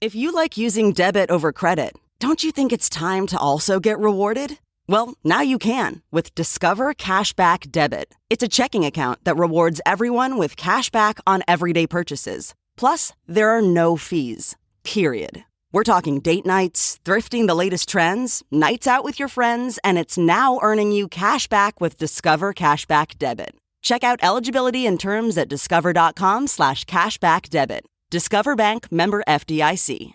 If you like using debit over credit, don't you think it's time to also get rewarded? Well, now you can with Discover Cashback Debit. It's a checking account that rewards everyone with cash back on everyday purchases. Plus, there are no fees, period. We're talking date nights, thrifting the latest trends, nights out with your friends, and it's now earning you cash back with Discover Cashback Debit. Check out eligibility and terms at discover.com/cashbackdebit. Discover Bank, member FDIC.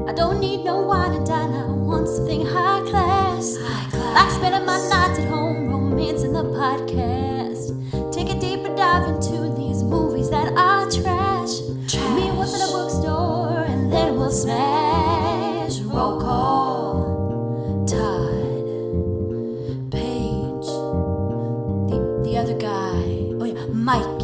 I don't need no wine and dine. I want something high class. Like spending my nights at home, romancing the podcast. Take a deeper dive into these movies that are trash. Meet what's in a bookstore, and then we'll smash. Roll call. Todd. Paige. The other guy. Oh yeah, Mikey.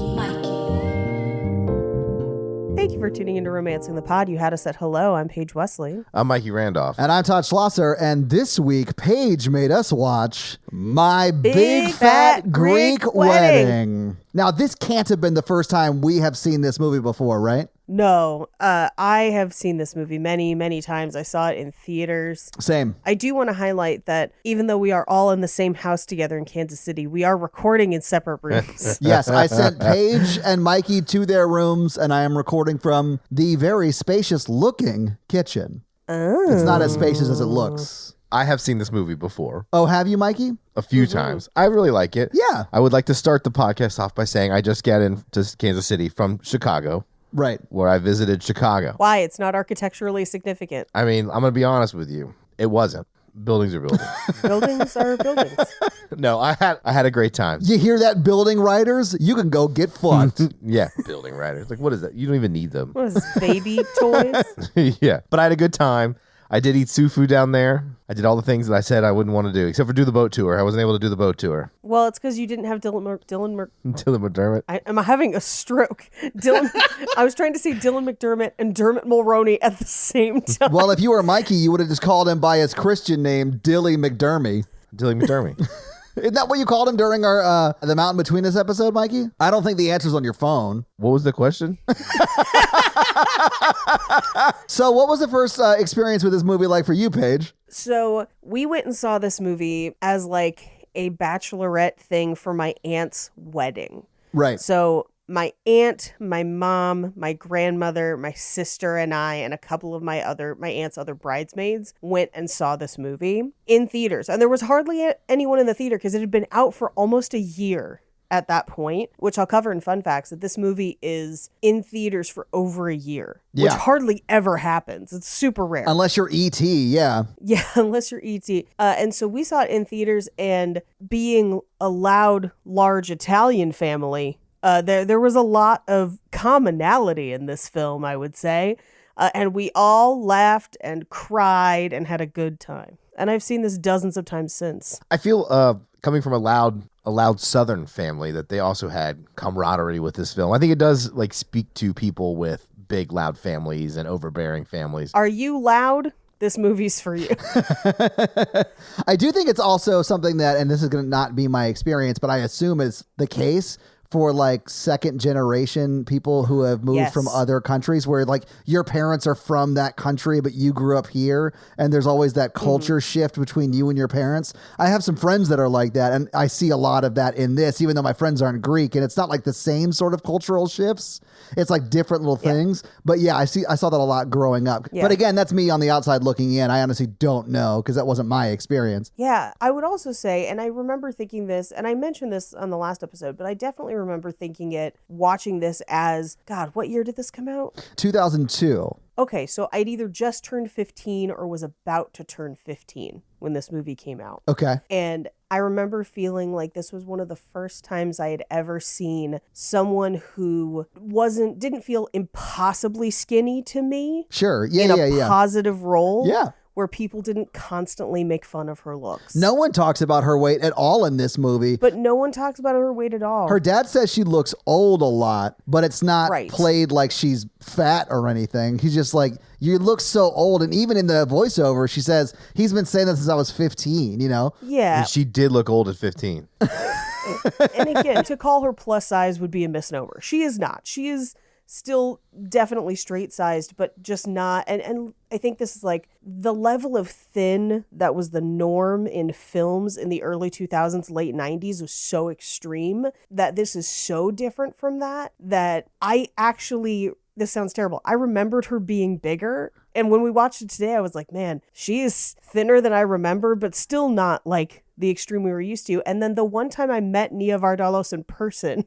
Thank you for tuning into Romancing the Pod. You had us at hello. I'm Paige Wesley. I'm Mikey Randolph. And I'm Todd Schlosser, and this week, Paige made us watch My Big Fat Greek Wedding. Now, this can't have been the first time we have seen this movie before, right? No, I have seen this movie many, many times. I saw it in theaters. Same. I do want to highlight that even though we are all in the same house together in Kansas City, we are recording in separate rooms. Yes, I sent Paige and Mikey to their rooms, and I am recording from the very spacious-looking kitchen. Oh. It's not as spacious as it looks. I have seen this movie before. Oh, have you, Mikey? A few times. I really like it. Yeah. I would like to start the podcast off by saying I just got into Kansas City from Chicago. Right. Where I visited Chicago. Why? It's not architecturally significant. I mean, I'm going to be honest with you. It wasn't. Buildings are buildings. Buildings are buildings. No, I had a great time. You hear that, building writers? You can go get fucked. Yeah, building writers. Like, what is that? You don't even need them. What is this, baby toys? Yeah, but I had a good time. I did eat Sufu down there. I did all the things that I said I wouldn't want to do, except for do the boat tour. I wasn't able to do the boat tour. Well, it's because you didn't have Dylan McDermott. Am I having a stroke? I was trying to say Dylan McDermott and Dermot Mulroney at the same time. Well, if you were Mikey, you would have just called him by his Christian name, Dilly McDermott. Dilly McDermott. Isn't that what you called him during our The Mountain Between Us episode, Mikey? I don't think the answer's on your phone. What was the question? So what was the first experience with this movie like for you, Paige? So we went and saw this movie as like a bachelorette thing for my aunt's wedding. Right. So my aunt, my mom, my grandmother, my sister, and I, and a couple of my aunt's other bridesmaids went and saw this movie in theaters. And there was hardly anyone in the theater because it had been out for almost a year at that point, which I'll cover in fun facts, that this movie is in theaters for over a year, which hardly ever happens. It's super rare. Unless you're E.T., yeah. Yeah, unless you're E.T. And so we saw it in theaters, and being a loud, large Italian family, there was a lot of commonality in this film, I would say. And we all laughed and cried and had a good time. And I've seen this dozens of times since. I feel coming from a loud Southern family that they also had camaraderie with this film. I think it does like speak to people with big, loud families and overbearing families. Are you loud? This movie's for you. I do think it's also something that, and this is going to not be my experience, but I assume is the case for like second generation people who have moved from other countries, where like your parents are from that country, but you grew up here, and there's always that culture shift between you and your parents. I have some friends that are like that, and I see a lot of that in this, even though my friends aren't Greek, and it's not like the same sort of cultural shifts. It's like different little things. But yeah, I saw that a lot growing up. Yeah. But again, that's me on the outside looking in. I honestly don't know because that wasn't my experience. Yeah, I would also say, and I remember thinking this, and I mentioned this on the last episode, but I definitely remember watching this as, God, what year did this come out? 2002. Okay, so I'd either just turned 15 or was about to turn 15 when this movie came out. Okay. And I remember feeling like this was one of the first times I had ever seen someone who didn't feel impossibly skinny to me. Sure. Yeah, in a positive role. Yeah. Where people didn't constantly make fun of her looks. No one talks about her weight at all in this movie. But no one talks about her weight at all. Her dad says she looks old a lot, but it's not played like she's fat or anything. He's just like, you look so old. And even in the voiceover, she says, he's been saying that since I was 15, you know? Yeah. And she did look old at 15. And again, to call her plus size would be a misnomer. She is not. She is still definitely straight sized, but just not. And I think this is like the level of thin that was the norm in films in the early 2000s, late 90s was so extreme that this is so different from that I actually, this sounds terrible, I remembered her being bigger. And when we watched it today, I was like, man, she is thinner than I remember, but still not like the extreme we were used to. And then the one time I met Nia Vardalos in person,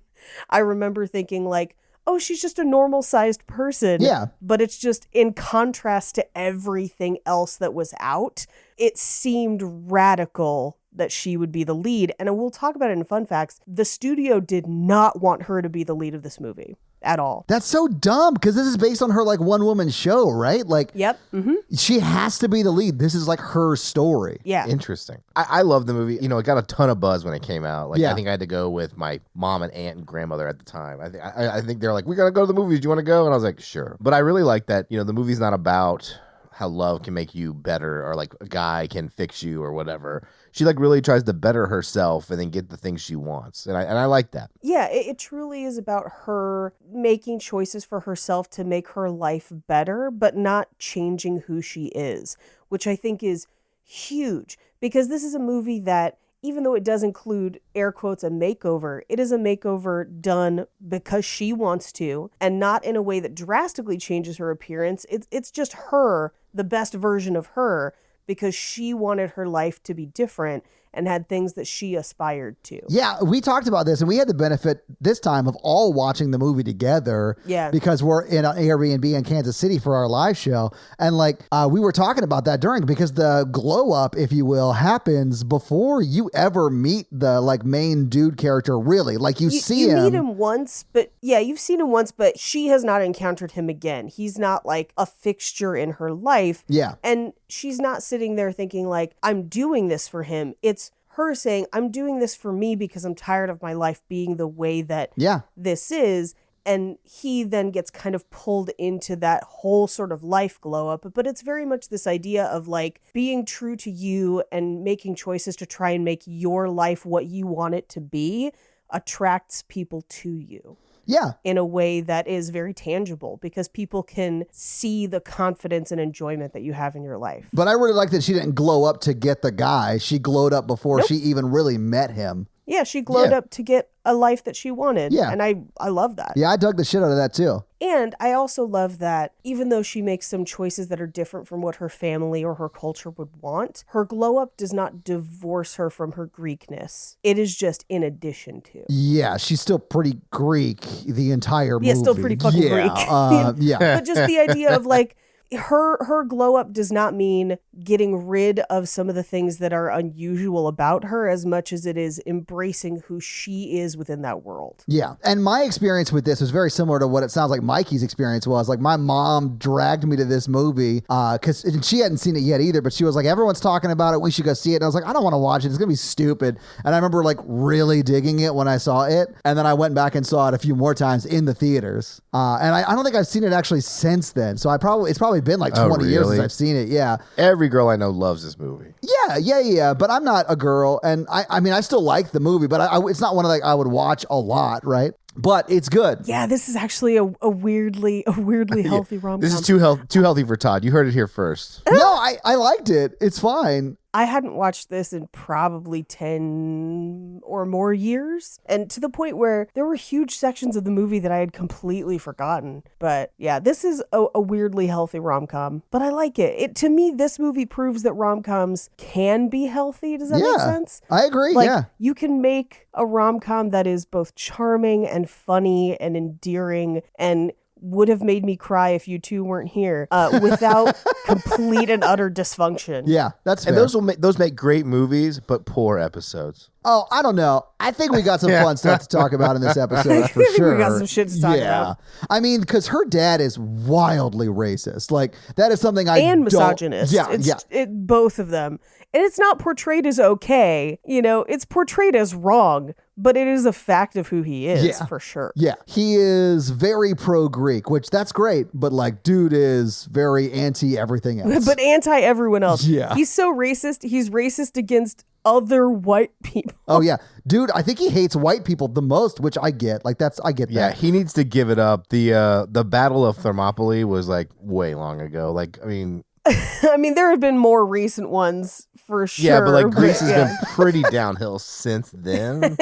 I remember thinking like, oh, she's just a normal sized person. Yeah. But it's just in contrast to everything else that was out, it seemed radical that she would be the lead. And we'll talk about it in fun facts. The studio did not want her to be the lead of this movie at all. That's so dumb because this is based on her like one woman show, right? Like, Yep. Mm-hmm. she has to be the lead. This is like her story. Yeah. Interesting. I love the movie. You know, it got a ton of buzz when it came out. Like, Yeah. I think I had to go with my mom and aunt and grandmother at the time. I think they're like, we got to go to the movies. Do you want to go? And I was like, sure. But I really like that, you know, the movie's not about how love can make you better or like a guy can fix you or whatever. She like really tries to better herself and then get the things she wants. And I like that. Yeah, it truly is about her making choices for herself to make her life better, but not changing who she is, which I think is huge because this is a movie that, even though it does include, air quotes, a makeover, it is a makeover done because she wants to and not in a way that drastically changes her appearance. It's just her, the best version of her, because she wanted her life to be different and had things that she aspired to. Yeah, we talked about this and we had the benefit this time of all watching the movie together. Yeah. Because we're in an Airbnb in Kansas City for our live show. And like, we were talking about that during, because the glow up, if you will, happens before you ever meet the like main dude character, really. Like you see you him. meet him once, but yeah, you've seen him once, but she has not encountered him again. He's not like a fixture in her life. Yeah. And she's not sitting there thinking like, I'm doing this for him. It's her saying, I'm doing this for me because I'm tired of my life being the way that Yeah. this is. And he then gets kind of pulled into that whole sort of life glow up. But it's very much this idea of like being true to you and making choices to try and make your life what you want it to be attracts people to you. Yeah. In a way that is very tangible because people can see the confidence and enjoyment that you have in your life. But I really like that she didn't glow up to get the guy. She glowed up before Nope. she even really met him. Yeah, she glowed Yeah. up to get a life that she wanted. Yeah. And I love that. Yeah, I dug the shit out of that too. And I also love that even though she makes some choices that are different from what her family or her culture would want, her glow up does not divorce her from her Greekness. It is just in addition to. Yeah, she's still pretty Greek the entire movie. Yeah, still pretty fucking yeah, Greek. Yeah. But just the idea of like, her glow up does not mean getting rid of some of the things that are unusual about her as much as it is embracing who she is within that world. Yeah. And my experience with this was very similar to what it sounds like Mikey's experience was. Like my mom dragged me to this movie because she hadn't seen it yet either, but she was like, everyone's talking about it. We should go see it. And I was like, I don't want to watch it. It's going to be stupid. And I remember like really digging it when I saw it. And then I went back and saw it a few more times in the theaters. And I don't think I've seen it actually since then. So it's probably been like 20 years since I've seen it. Yeah. Every girl I know loves this movie. Yeah. But I'm not a girl. And I mean, I still like the movie, but it's not one of I would watch a lot, right? But it's good. Yeah, this is actually a weirdly healthy rom-com. This is too healthy for Todd. You heard it here first. No, I liked it. It's fine. I hadn't watched this in probably 10 or more years. And to the point where there were huge sections of the movie that I had completely forgotten. But yeah, this is a weirdly healthy rom-com. But I like it. To me, this movie proves that rom-coms can be healthy. Does that make sense? I agree. Like, yeah. you can make a rom-com that is both charming and funny and endearing and would have made me cry if you two weren't here without complete and utter dysfunction. Yeah, that's fair. And those make great movies, but poor episodes. Oh, I don't know. I think we got some fun stuff to talk about in this episode for sure. We got some shit to talk about. I mean, because her dad is wildly racist. Like, that is something I and don't- misogynist. Yeah. Both of them. And it's not portrayed as okay, it's portrayed as wrong, but it is a fact of who he is, for sure. Yeah, he is very pro-Greek, which that's great, but like, dude is very anti everything else. But anti everyone else. Yeah. He's so racist. He's racist against other white people. Oh yeah, dude, I think he hates white people the most, which I get. Like I get Yeah, that. he needs to give it up. The Battle of Thermopylae was like way long ago. Like, I mean, I mean, there have been more recent ones for sure. yeah, but like Greece has been pretty downhill since then.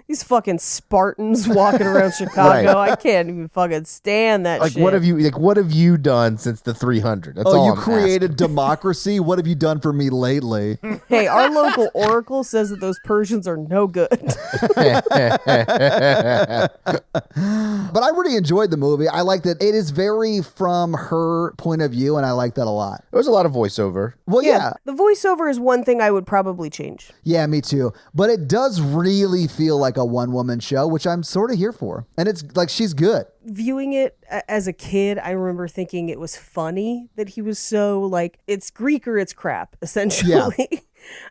These fucking Spartans walking around Chicago. Right. I can't even fucking stand that Like, shit. what have you done since the 300? That's Oh, all you I'm created democracy. What have you done for me lately? Hey, our local oracle says that those Persians are no good. But I really enjoyed the movie. I like that it is very from her point of view, and I like that a lot. There was a lot of voiceover. Well, yeah. The voiceover is one thing I would probably change. Yeah, me too. But it does really feel like a one-woman show, which I'm sort of here for. And it's like, she's good. Viewing it as a kid, I remember thinking it was funny that he was so like, it's Greek or it's crap, essentially.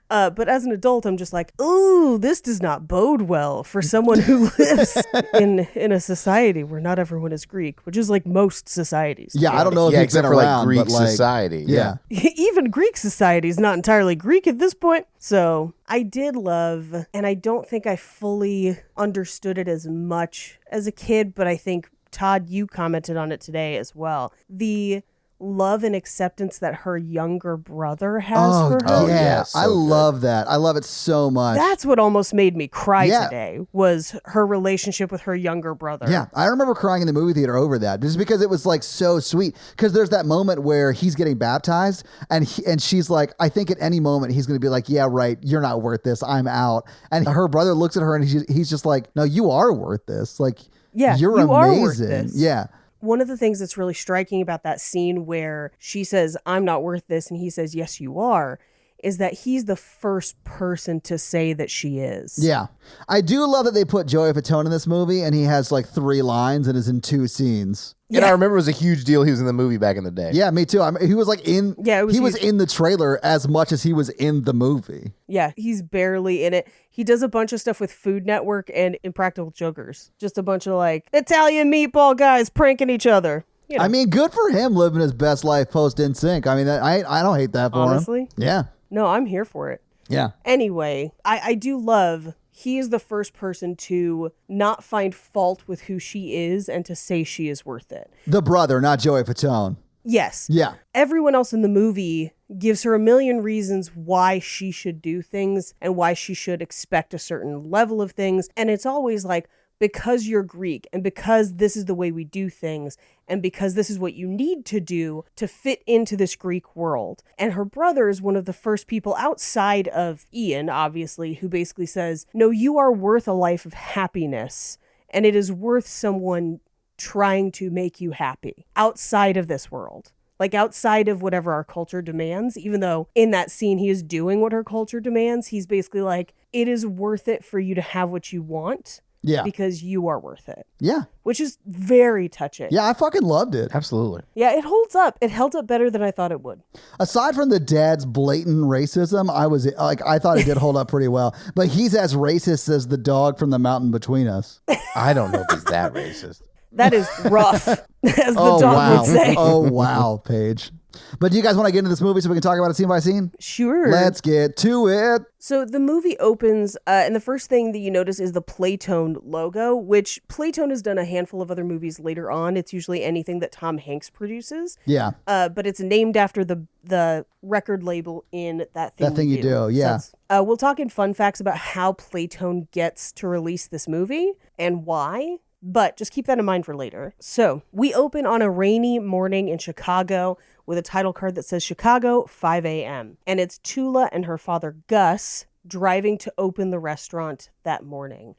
But as an adult, I'm just like, ooh, this does not bode well for someone who lives in a society where not everyone is Greek, which is like most societies. Yeah, I don't know if Yeah, he's been except for like around, Greek but like, society. yeah. Even Greek society is not entirely Greek at this point. So I did love, and I don't think I fully understood it as much as a kid, but I think, Todd, you commented on it today as well. The love and acceptance that her younger brother has for her. Oh, yeah. yeah, so I love that. I love it so much. That's what almost made me cry Yeah. today, was her relationship with her younger brother. Yeah, I remember crying in the movie theater over that, just because it was like so sweet. Because there's that moment where he's getting baptized, and she's like, I think at any moment he's going to be like, yeah, right, you're not worth this, I'm out. And her brother looks at her and he's just like, no, you are worth this. Like, Yeah, you're you are amazing. worth this. Yeah. One of the things that's really striking about that scene where she says, I'm not worth this, and he says, yes, you are, is that he's the first person to say that she is. Yeah. I do love that they put Joey Fatone in this movie, and he has like 3 lines and is in 2 scenes. And I remember it was a huge deal. He was in the movie back in the day. Yeah, me too. I mean, he was like in. Yeah, it was he was huge. in the trailer as much as he was in the movie. Yeah, he's barely in it. He does a bunch of stuff with Food Network and Impractical Jokers. Just a bunch of like Italian meatball guys pranking each other. You know, I mean, good for him living his best life post NSYNC. I mean, I don't hate that for him. honestly, Yeah. no, I'm here for it. Yeah. Anyway, I do love he is the first person to not find fault with who she is and to say she is worth it. The brother, not Joey Fatone. Yes. Yeah. Everyone else in the movie gives her a million reasons why she should do things and why she should expect a certain level of things. And it's always like, because you're Greek and because this is the way we do things and because this is what you need to do to fit into this Greek world. And her brother is one of the first people outside of Ian, obviously, who basically says, no, you are worth a life of happiness, and it is worth someone trying to make you happy outside of this world. Like outside of whatever our culture demands, even though in that scene he is doing what her culture demands, he's basically like, it is worth it for you to have what you want. Yeah. Because you are worth it. Yeah. Which is very touching. Yeah, I fucking loved it. Absolutely. Yeah, it holds up. It held up better than I thought it would. Aside from the dad's blatant racism, I thought it did hold up pretty well. But he's as racist as the dog from the mountain between us. I don't know if he's that racist. That is rough, as the Oh dog wow. would say. Oh wow, Paige. But do you guys want to get into this movie so we can talk about it scene by scene? Sure. Let's get to it. So the movie opens, and the first thing that you notice is the Playtone logo, which Playtone has done a handful of other movies later on. It's usually anything that Tom Hanks produces. Yeah. But it's named after the record label in That Thing You Do, yeah. So we'll talk in fun facts about how Playtone gets to release this movie and why. But just keep that in mind for later. So we open on a rainy morning in Chicago with a title card that says Chicago 5 a.m. And it's Tula and her father Gus driving to open the restaurant that morning.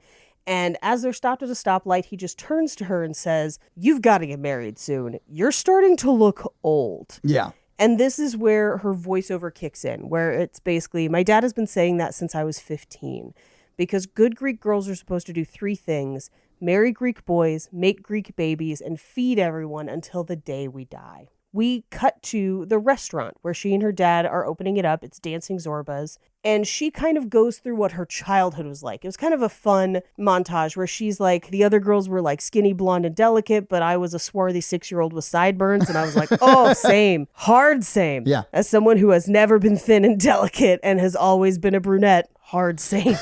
And as they're stopped at a stoplight, he just turns to her and says, you've got to get married soon. You're starting to look old. Yeah. And this is where her voiceover kicks in, where it's basically, my dad has been saying that since I was 15. Because good Greek girls are supposed to do 3 things: marry Greek boys, make Greek babies, and feed everyone until the day we die. we cut to the restaurant where she and her dad are opening it up. It's Dancing Zorba's. And she kind of goes through what her childhood was like. It was kind of a fun montage where she's like, the other girls were like skinny, blonde, and delicate, but I was a swarthy 6-year-old with sideburns. And I was like, oh, same. Hard same. Yeah. As someone who has never been thin and delicate and has always been a brunette, hard same.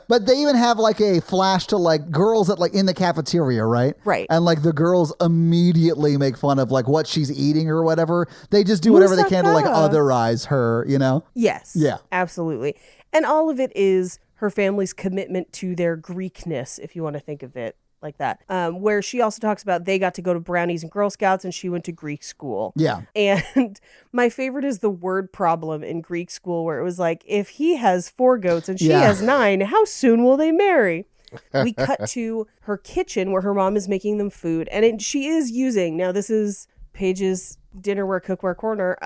But they even have like a flash to like girls at like in the cafeteria, right? Right. And like the girls immediately make fun of like what she's eating or whatever. They just do whatever they can to like Moussaka. otherize her, you know? Yes. Yeah. Absolutely. And all of it is her family's commitment to their Greekness, if you want to think of it like that. Where she also talks about they got to go to Brownies and Girl Scouts and she went to Greek school. Yeah. And my favorite is the word problem in Greek school where it was like, if he has 4 goats and she Yeah. has 9, how soon will they marry? We cut to her kitchen where her mom is making them food. And she is using, now this is Paige's Dinnerware Cookware Corner.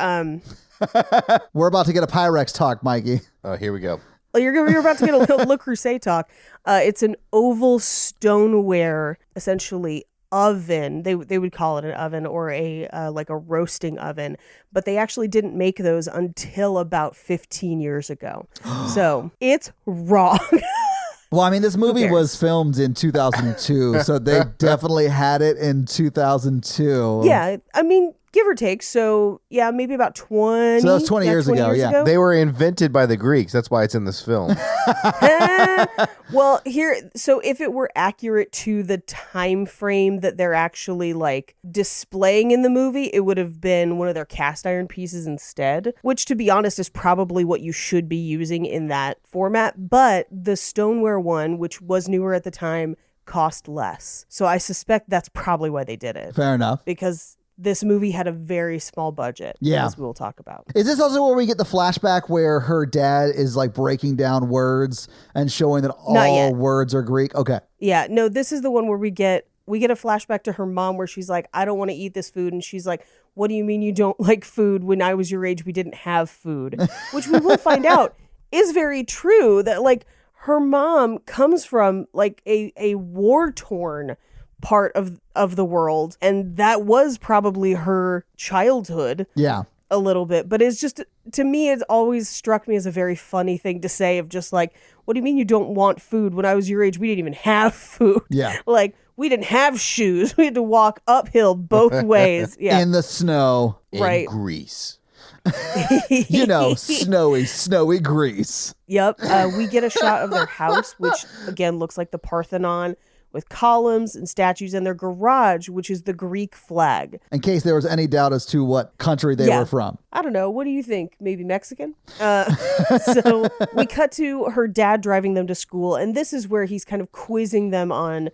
We're about to get a Pyrex talk, Mikey. Oh, here we go. You're about to get a little Le Creuset talk. It's an oval stoneware, essentially, oven. They would call it an oven or a like a roasting oven, but they actually didn't make those until about 15 years ago. So it's wrong. Well, I mean, this movie cares? was filmed in 2002, so they definitely had it in 2002. Yeah, I mean, give or take. So yeah, maybe about 20. So that was 20 years ago, yeah. They were invented by the Greeks. That's why it's in this film. Well, so if it were accurate to the time frame that they're actually like displaying in the movie, it would have been one of their cast iron pieces instead, which to be honest is probably what you should be using in that format. But the stoneware one, which was newer at the time, cost less. So I suspect that's probably why they did it. Fair enough. Because this movie had a very small budget, Yeah. as we will talk about. Is this also where we get the flashback where her dad is like breaking down words and showing that Not all yet. words are Greek? Okay. Yeah, no, this is the one where we get a flashback to her mom where she's like, I don't want to eat this food. And she's like, what do you mean you don't like food? When I was your age, we didn't have food. Which we will find out is very true, that like her mom comes from like a war-torn part of the world. And that was probably her childhood Yeah. a little bit. But it's just, to me, it's always struck me as a very funny thing to say of just like, what do you mean you don't want food? When I was your age, we didn't even have food. Yeah. Like, we didn't have shoes. We had to walk uphill both ways. Yeah. In the snow. In Right. Greece. You know, snowy Greece. Yep. We get a shot of their house, which again looks like the Parthenon, with columns and statues, and their garage, which is the Greek flag. In case there was any doubt as to what country they Yeah. were from. I don't know. What do you think? Maybe Mexican? So we cut to her dad driving them to school, and this is where he's kind of quizzing them on,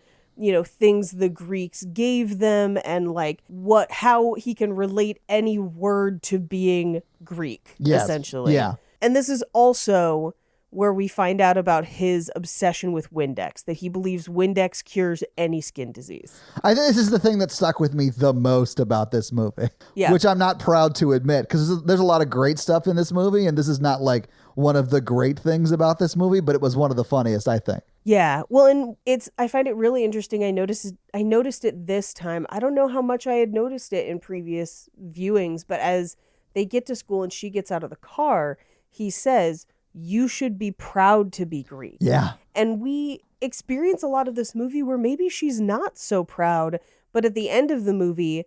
things the Greeks gave them and like how he can relate any word to being Greek, Yes. essentially. Yeah. And this is also where we find out about his obsession with Windex, that he believes Windex cures any skin disease. I think this is the thing that stuck with me the most about this movie, Yeah. which I'm not proud to admit, because there's a lot of great stuff in this movie, and this is not like one of the great things about this movie, but it was one of the funniest, I think. Yeah. Well, and I find it really interesting. I noticed it this time. I don't know how much I had noticed it in previous viewings, but as they get to school and she gets out of the car, he says, you should be proud to be Greek. Yeah. And we experience a lot of this movie where maybe she's not so proud, but at the end of the movie,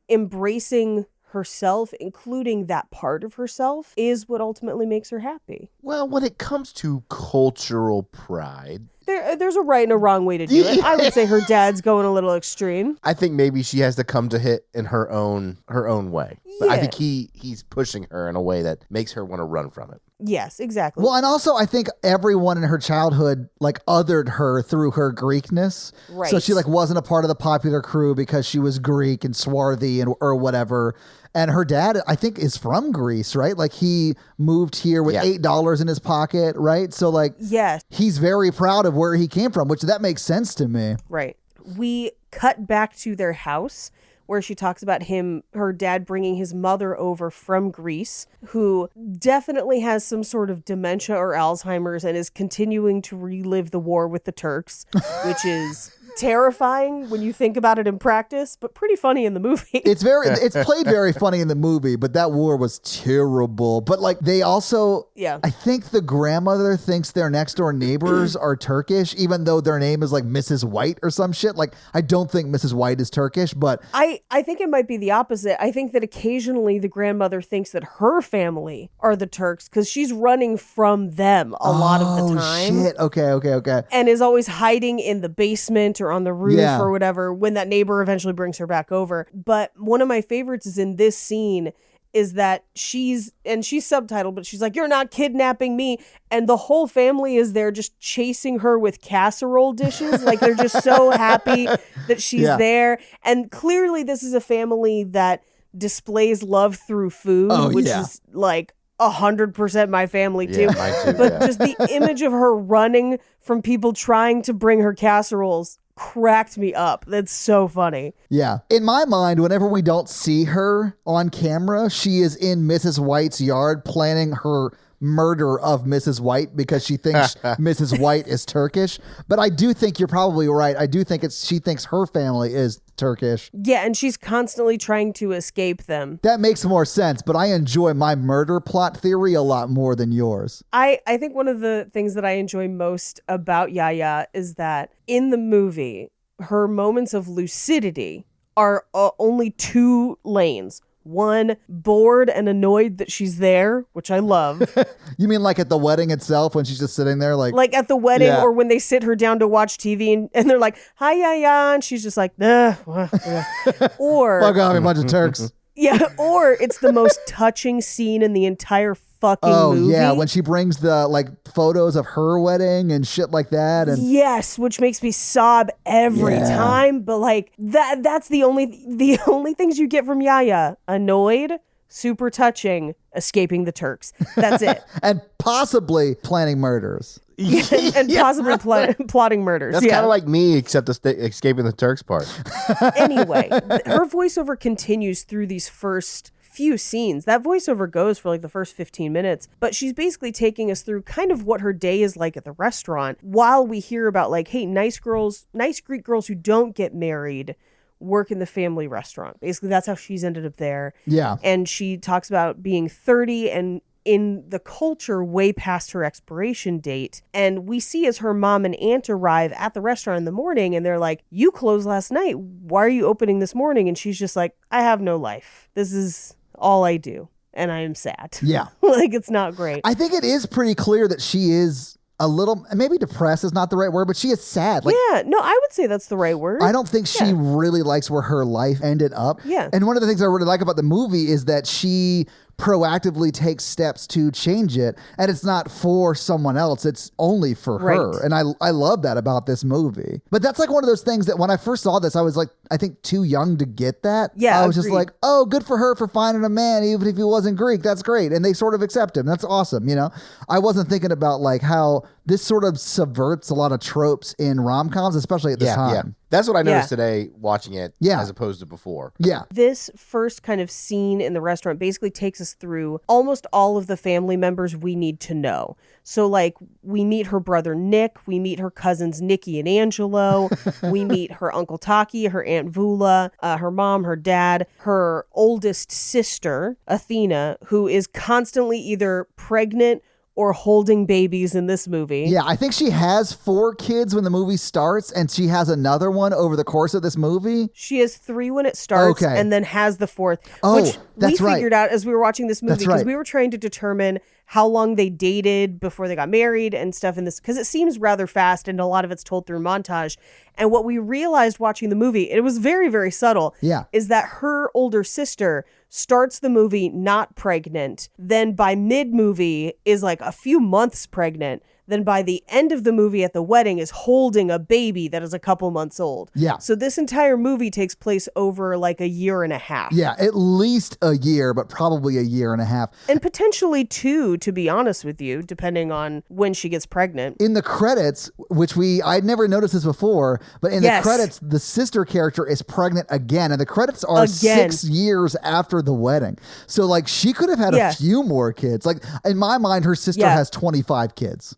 embracing herself, including that part of herself, is what ultimately makes her happy. Well, when it comes to cultural pride, There's a right and a wrong way to do it. I would say her dad's going a little extreme. I think maybe she has to come to it in her own way. But I Yeah. think he's pushing her in a way that makes her want to run from it. Yes, exactly. Well, and also I think everyone in her childhood like othered her through her Greekness. Right. So she like wasn't a part of the popular crew because she was Greek and swarthy and or whatever. And her dad, I think, is from Greece, right? Like he moved here with Yeah. $8 in his pocket, right? So like Yes, he's very proud of where he came from, which that makes sense to me. right. We cut back to their house where she talks about her dad bringing his mother over from Greece, who definitely has some sort of dementia or Alzheimer's and is continuing to relive the war with the Turks, which is terrifying when you think about it in practice, but pretty funny in the movie. It's played very funny in the movie, but that war was terrible. But like they also, I think the grandmother thinks their next door neighbors are Turkish, even though their name is like Mrs. White or some shit. Like I don't think Mrs. White is Turkish, but I think it might be the opposite. I think that occasionally the grandmother thinks that her family are the Turks because she's running from them a lot of the time. Shit. Okay. And is always hiding in the basement or on the roof or whatever when that neighbor eventually brings her back over. But one of my favorites is in this scene is that she's subtitled, but she's like, "You're not kidnapping me." And the whole family is there just chasing her with casserole dishes. Like they're just so happy that she's there. And clearly this is a family that displays love through food, which is like 100% my family too. Mine too, but just the image of her running from people trying to bring her casseroles cracked me up. That's so funny. Yeah. In my mind, whenever we don't see her on camera, she is in Mrs. White's yard planning her murder of Mrs. White because she thinks Mrs. White is Turkish. But I do think you're probably right. I do think she thinks her family is Turkish. Yeah, and she's constantly trying to escape them. That makes more sense, but I enjoy my murder plot theory a lot more than yours. I think one of the things that I enjoy most about Yaya is that in the movie, her moments of lucidity are only 2 lanes. One, bored and annoyed that she's there, which I love. You mean like at the wedding itself when she's just sitting there like at the wedding or when they sit her down to watch TV and they're like, "Hi, Yaya," and she's just like, or fuck off, a bunch of Turks. Yeah, or it's the most touching scene in the entire fucking movie. Oh yeah, when she brings the like photos of her wedding and shit like that, and yes, which makes me sob every time. But like that's the only things you get from Yaya: annoyed, super touching, escaping the Turks. That's it. And possibly planning murders. and possibly plotting murders. That's kind of like me, except escaping the Turks part. Anyway, her voiceover continues through these first few scenes. That voiceover goes for like the first 15 minutes, but she's basically taking us through kind of what her day is like at the restaurant while we hear about like, hey, nice Greek girls who don't get married work in the family restaurant. Basically, that's how she's ended up there. Yeah. And she talks about being 30 and in the culture way past her expiration date. And we see as her mom and aunt arrive at the restaurant in the morning and they're like, "You closed last night. Why are you opening this morning?" And she's just like, "I have no life. This is all I do. And I am sad." Yeah. Like it's not great. I think it is pretty clear that she is a little, maybe depressed is not the right word, but she is sad. Like, yeah, no, I would say that's the right word. I don't think she really likes where her life ended up. Yeah. And one of the things I really like about the movie is that she proactively takes steps to change it, and it's not for someone else, it's only for her. And I love that about this movie. But that's like one of those things that when I first saw this, I was like, I think too young to get that. Yeah, I was just like, oh, good for her for finding a man even if he wasn't Greek. That's great. And they sort of accept him. That's awesome. You know, I wasn't thinking about like how this sort of subverts a lot of tropes in rom-coms, especially at this time. Yeah. That's what I noticed today watching it as opposed to before. Yeah. This first kind of scene in the restaurant basically takes us through almost all of the family members we need to know. So like we meet her brother Nick, we meet her cousins Nikki and Angelo, we meet her Uncle Taki, her Aunt Vula, her mom, her dad, her oldest sister, Athena, who is constantly either pregnant or holding babies in this movie. Yeah, I think she has 4 kids when the movie starts, and she has another one over the course of this movie. She has 3 when it starts, and then has the 4th, which that's we figured out as we were watching this movie, because we were trying to determine how long they dated before they got married and stuff in this, because it seems rather fast, and a lot of it's told through montage. And what we realized watching the movie, it was very, very subtle, is that her older sister starts the movie not pregnant, then by mid-movie is like a few months pregnant, then by the end of the movie at the wedding is holding a baby that is a couple months old. Yeah. So this entire movie takes place over like a year and a half. Yeah, at least a year, but probably a year and a half. And potentially 2, to be honest with you, depending on when she gets pregnant. In the credits, which I'd never noticed this before, but in the credits, the sister character is pregnant again. And the credits are 6 years after the wedding. So like she could have had a few more kids. Like in my mind, her sister has 25 kids.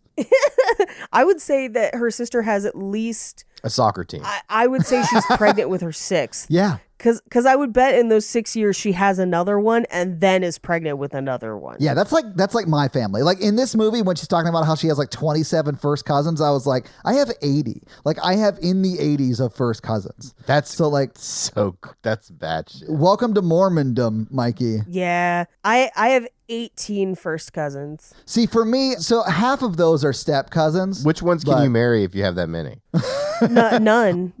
I would say that her sister has at least, A soccer team. I would say she's pregnant with her sixth. Yeah. Because I would bet in those 6 years she has another one and then is pregnant with another one. Yeah, that's like my family. Like in this movie, when she's talking about how she has like 27 first cousins, I was like, I have 80. Like I have in the 80s of first cousins. That's that's bad shit. Welcome to Mormondom, Mikey. Yeah. I have 18 first cousins. See, for me, so half of those are step cousins. Which ones can you marry if you have that many? None.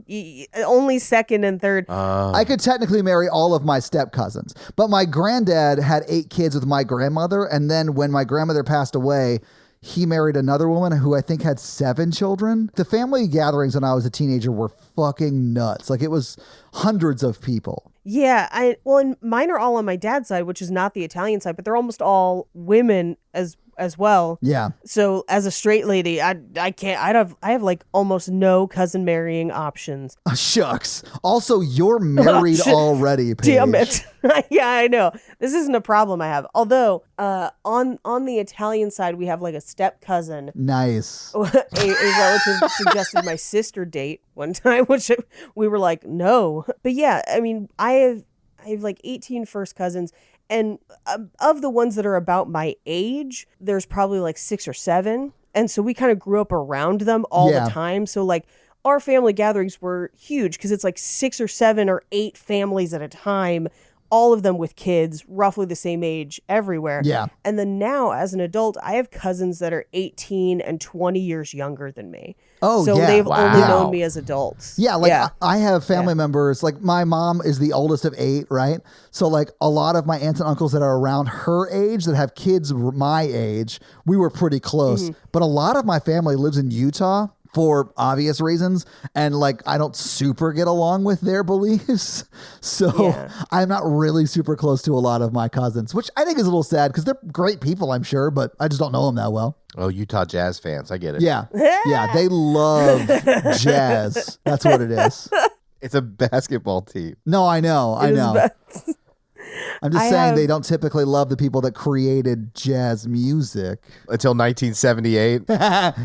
Only second and third. I could technically marry all of my step cousins, but my granddad had 8 kids with my grandmother, and then when my grandmother passed away, he married another woman who I think had 7 children. The family gatherings when I was a teenager were fucking nuts. Like it was hundreds of people. Yeah, and mine are all on my dad's side, which is not the Italian side, but they're almost all women as well. Yeah. So as a straight lady, I can't. I have like almost no cousin marrying options. Shucks. Also, you're married Shit. already, Paige. Damn it. Yeah, I know. This isn't a problem I have. Although, on the Italian side, we have like a step cousin. Nice. A relative suggested my sister date one time, which we were like, no. But yeah, I mean, I have like 18 first cousins. And of the ones that are about my age, there's probably like 6 or 7. And so we kind of grew up around them all the time. So like our family gatherings were huge because it's like 6 or 7 or 8 families at a time, all of them with kids, roughly the same age everywhere. Yeah. And then now as an adult, I have cousins that are 18 and 20 years younger than me. Oh, so yeah. they've only Wow. known me as adults. Yeah, like I have family members, like my mom is the oldest of 8, right? So like a lot of my aunts and uncles that are around her age that have kids my age, we were pretty close. But a lot of my family lives in Utah for obvious reasons, and like I don't super get along with their beliefs. So I'm not really super close to a lot of my cousins, which I think is a little sad because they're great people, I'm sure, but I just don't know them that well. Oh, Utah Jazz fans. I get it. Yeah. Yeah, they love jazz. That's what it is. It's a basketball team. No, I know. I It is know. best. I'm just I saying have- they don't typically love the people that created jazz music. Until 1978.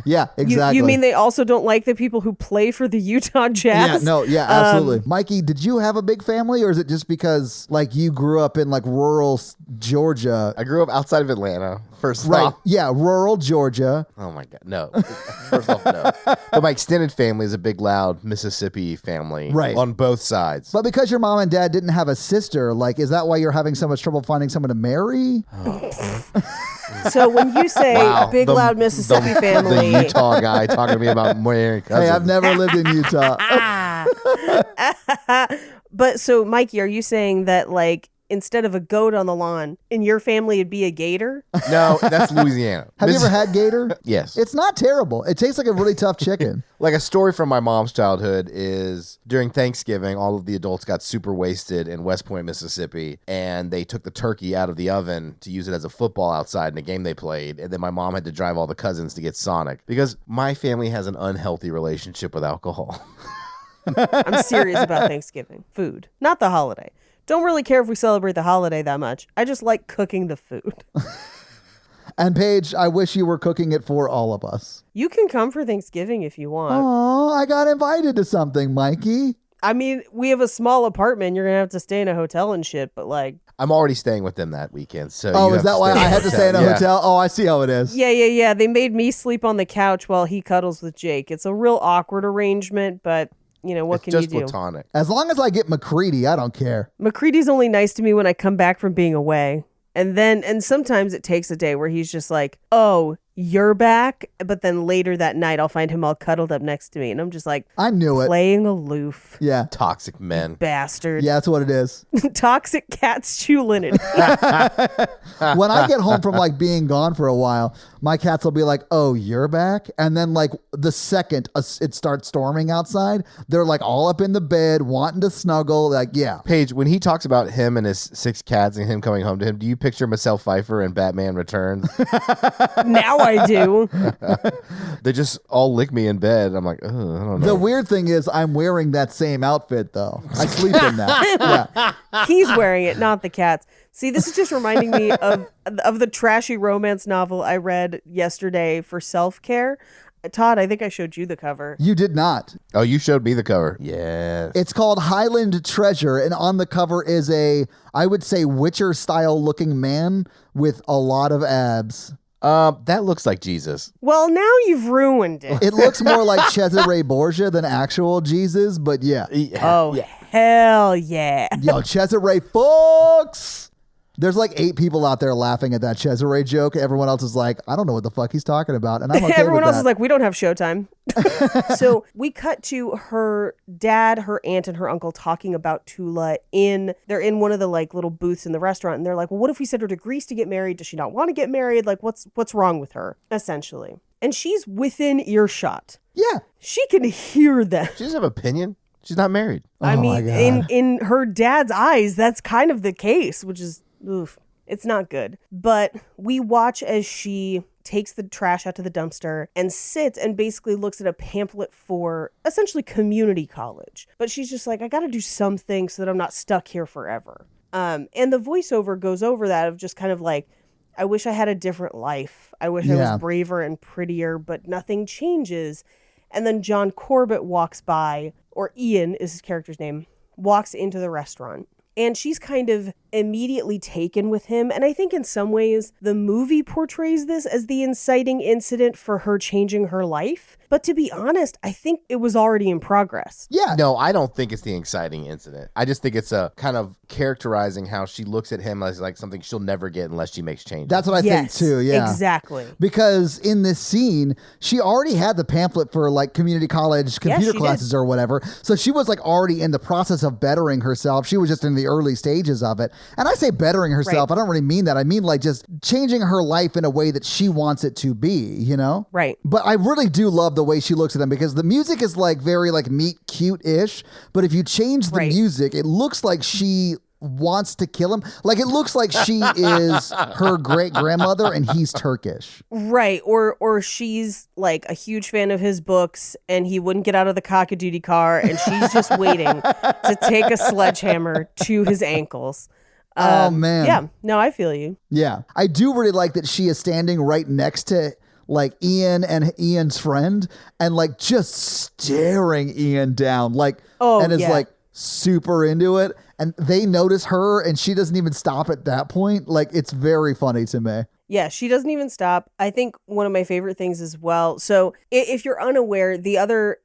Yeah, exactly. You mean they also don't like the people who play for the Utah Jazz? Yeah, absolutely. Mikey, did you have a big family, or is it just because like you grew up in like rural Georgia? I grew up outside of Atlanta. First Right. off. Yeah, rural Georgia. Oh my God. No. First off, no. But my extended family is a big, loud Mississippi family. Right. On both sides. But because your mom and dad didn't have a sister, like, is that why you're having so much trouble finding someone to marry? So when you say Wow. big, loud Mississippi family, The Utah guy talking to me about marrying cousins. Hey, I've never lived in Utah. but so Mikey, are you saying that like instead of a goat on the lawn, in your family it'd be a gator? No, that's Louisiana. Have you ever had gator? Yes. It's not terrible. It tastes like a really tough chicken. Like a story from my mom's childhood is during Thanksgiving, all of the adults got super wasted in West Point, Mississippi, and they took the turkey out of the oven to use it as a football outside in a game they played. And then my mom had to drive all the cousins to get Sonic because my family has an unhealthy relationship with alcohol. I'm serious about Thanksgiving. Food, not the holiday. Don't really care if we celebrate the holiday that much. I just like cooking the food. And Paige, I wish you were cooking it for all of us. You can come for Thanksgiving if you want. Oh, I got invited to something, Mikey. I mean, we have a small apartment. You're going to have to stay in a hotel and shit, but like... I'm already staying with them that weekend. So Oh, you is have that why I had to stay in a Yeah. hotel? Oh, I see how it is. Yeah. They made me sleep on the couch while he cuddles with Jake. It's a real awkward arrangement, but... You know, what It's can just you do? platonic. As long as I get McCready, I don't care. McCready's only nice to me when I come back from being away. And sometimes it takes a day where he's just like, oh, you're back. But then later that night, I'll find him all cuddled up next to me. And I'm just like, I knew it. playing aloof. Yeah. Toxic men. Bastard. Yeah, that's what it is. Toxic cats chew linen. When I get home from like being gone for a while, my cats will be like, oh, you're back. And then like the second it starts storming outside, they're like all up in the bed wanting to snuggle. Like, yeah. Paige, when he talks about him and his 6 cats and him coming home to him, do you picture Michelle Pfeiffer in Batman Returns? Now I do. They just all lick me in bed. I'm like, oh, I don't know. The weird thing is I'm wearing that same outfit though. I sleep in that. Yeah. He's wearing it, not the cats. See, this is just reminding me of the trashy romance novel I read yesterday for self-care. Todd, I think I showed you the cover. You did not. Oh, you showed me the cover. Yes. It's called Highland Treasure, and on the cover is I would say Witcher-style looking man with a lot of abs. That looks like Jesus. Well, now you've ruined it. It looks more like Cesare Borgia than actual Jesus, but yeah. Oh, hell yeah. Yo, Cesare fucks! There's like 8 people out there laughing at that Cesare joke. Everyone else is like, I don't know what the fuck he's talking about. And I'm okay Everyone with else that. is like, we don't have showtime. So we cut to her dad, her aunt, and her uncle talking about Tula they're in one of the like little booths in the restaurant. And they're like, well, what if we send her to Greece to get married? Does she not want to get married? Like, what's wrong with her? Essentially. And she's within earshot. Yeah. She can hear them. She doesn't have opinion. She's not married. I Oh mean, my God. in her dad's eyes, that's kind of the case, which is, oof, it's not good. But we watch as she takes the trash out to the dumpster and sits and basically looks at a pamphlet for essentially community college. But she's just like, I got to do something so that I'm not stuck here forever. And the voiceover goes over that of just kind of like, I wish I had a different life. I wish I Yeah. was braver and prettier, but nothing changes. And then John Corbett walks by, or Ian is his character's name, walks into the restaurant. And she's kind of immediately taken with him. And I think in some ways, the movie portrays this as the inciting incident for her changing her life. But to be honest, I think it was already in progress. Yeah. No, I don't think it's the exciting incident. I just think it's a kind of characterizing how she looks at him as like something she'll never get unless she makes changes. That's what I think too. Yeah. Exactly. Because in this scene, she already had the pamphlet for like community college computer she classes or whatever. So she was like already in the process of bettering herself. She was just in the early stages of it. And I say bettering herself, Right. I don't really mean that. I mean like just changing her life in a way that she wants it to be, you know? Right. But I really do love the way she looks at them because the music is like very like meet cute-ish. But if you change the Right. music, it looks like she wants to kill him. Like it looks like she is her great grandmother and he's Turkish. Right. Or she's like a huge fan of his books and he wouldn't get out of the cock-a-doodle car and she's just waiting to take a sledgehammer to his ankles. Oh man. Yeah. No, I feel you. Yeah. I do really like that she is standing right next to like Ian and Ian's friend and like just staring Ian down like and is yeah. like super into it and they notice her and she doesn't even stop at that point. Like it's very funny to me. Yeah, she doesn't even stop. I think one of my favorite things as well. So if you're unaware, the other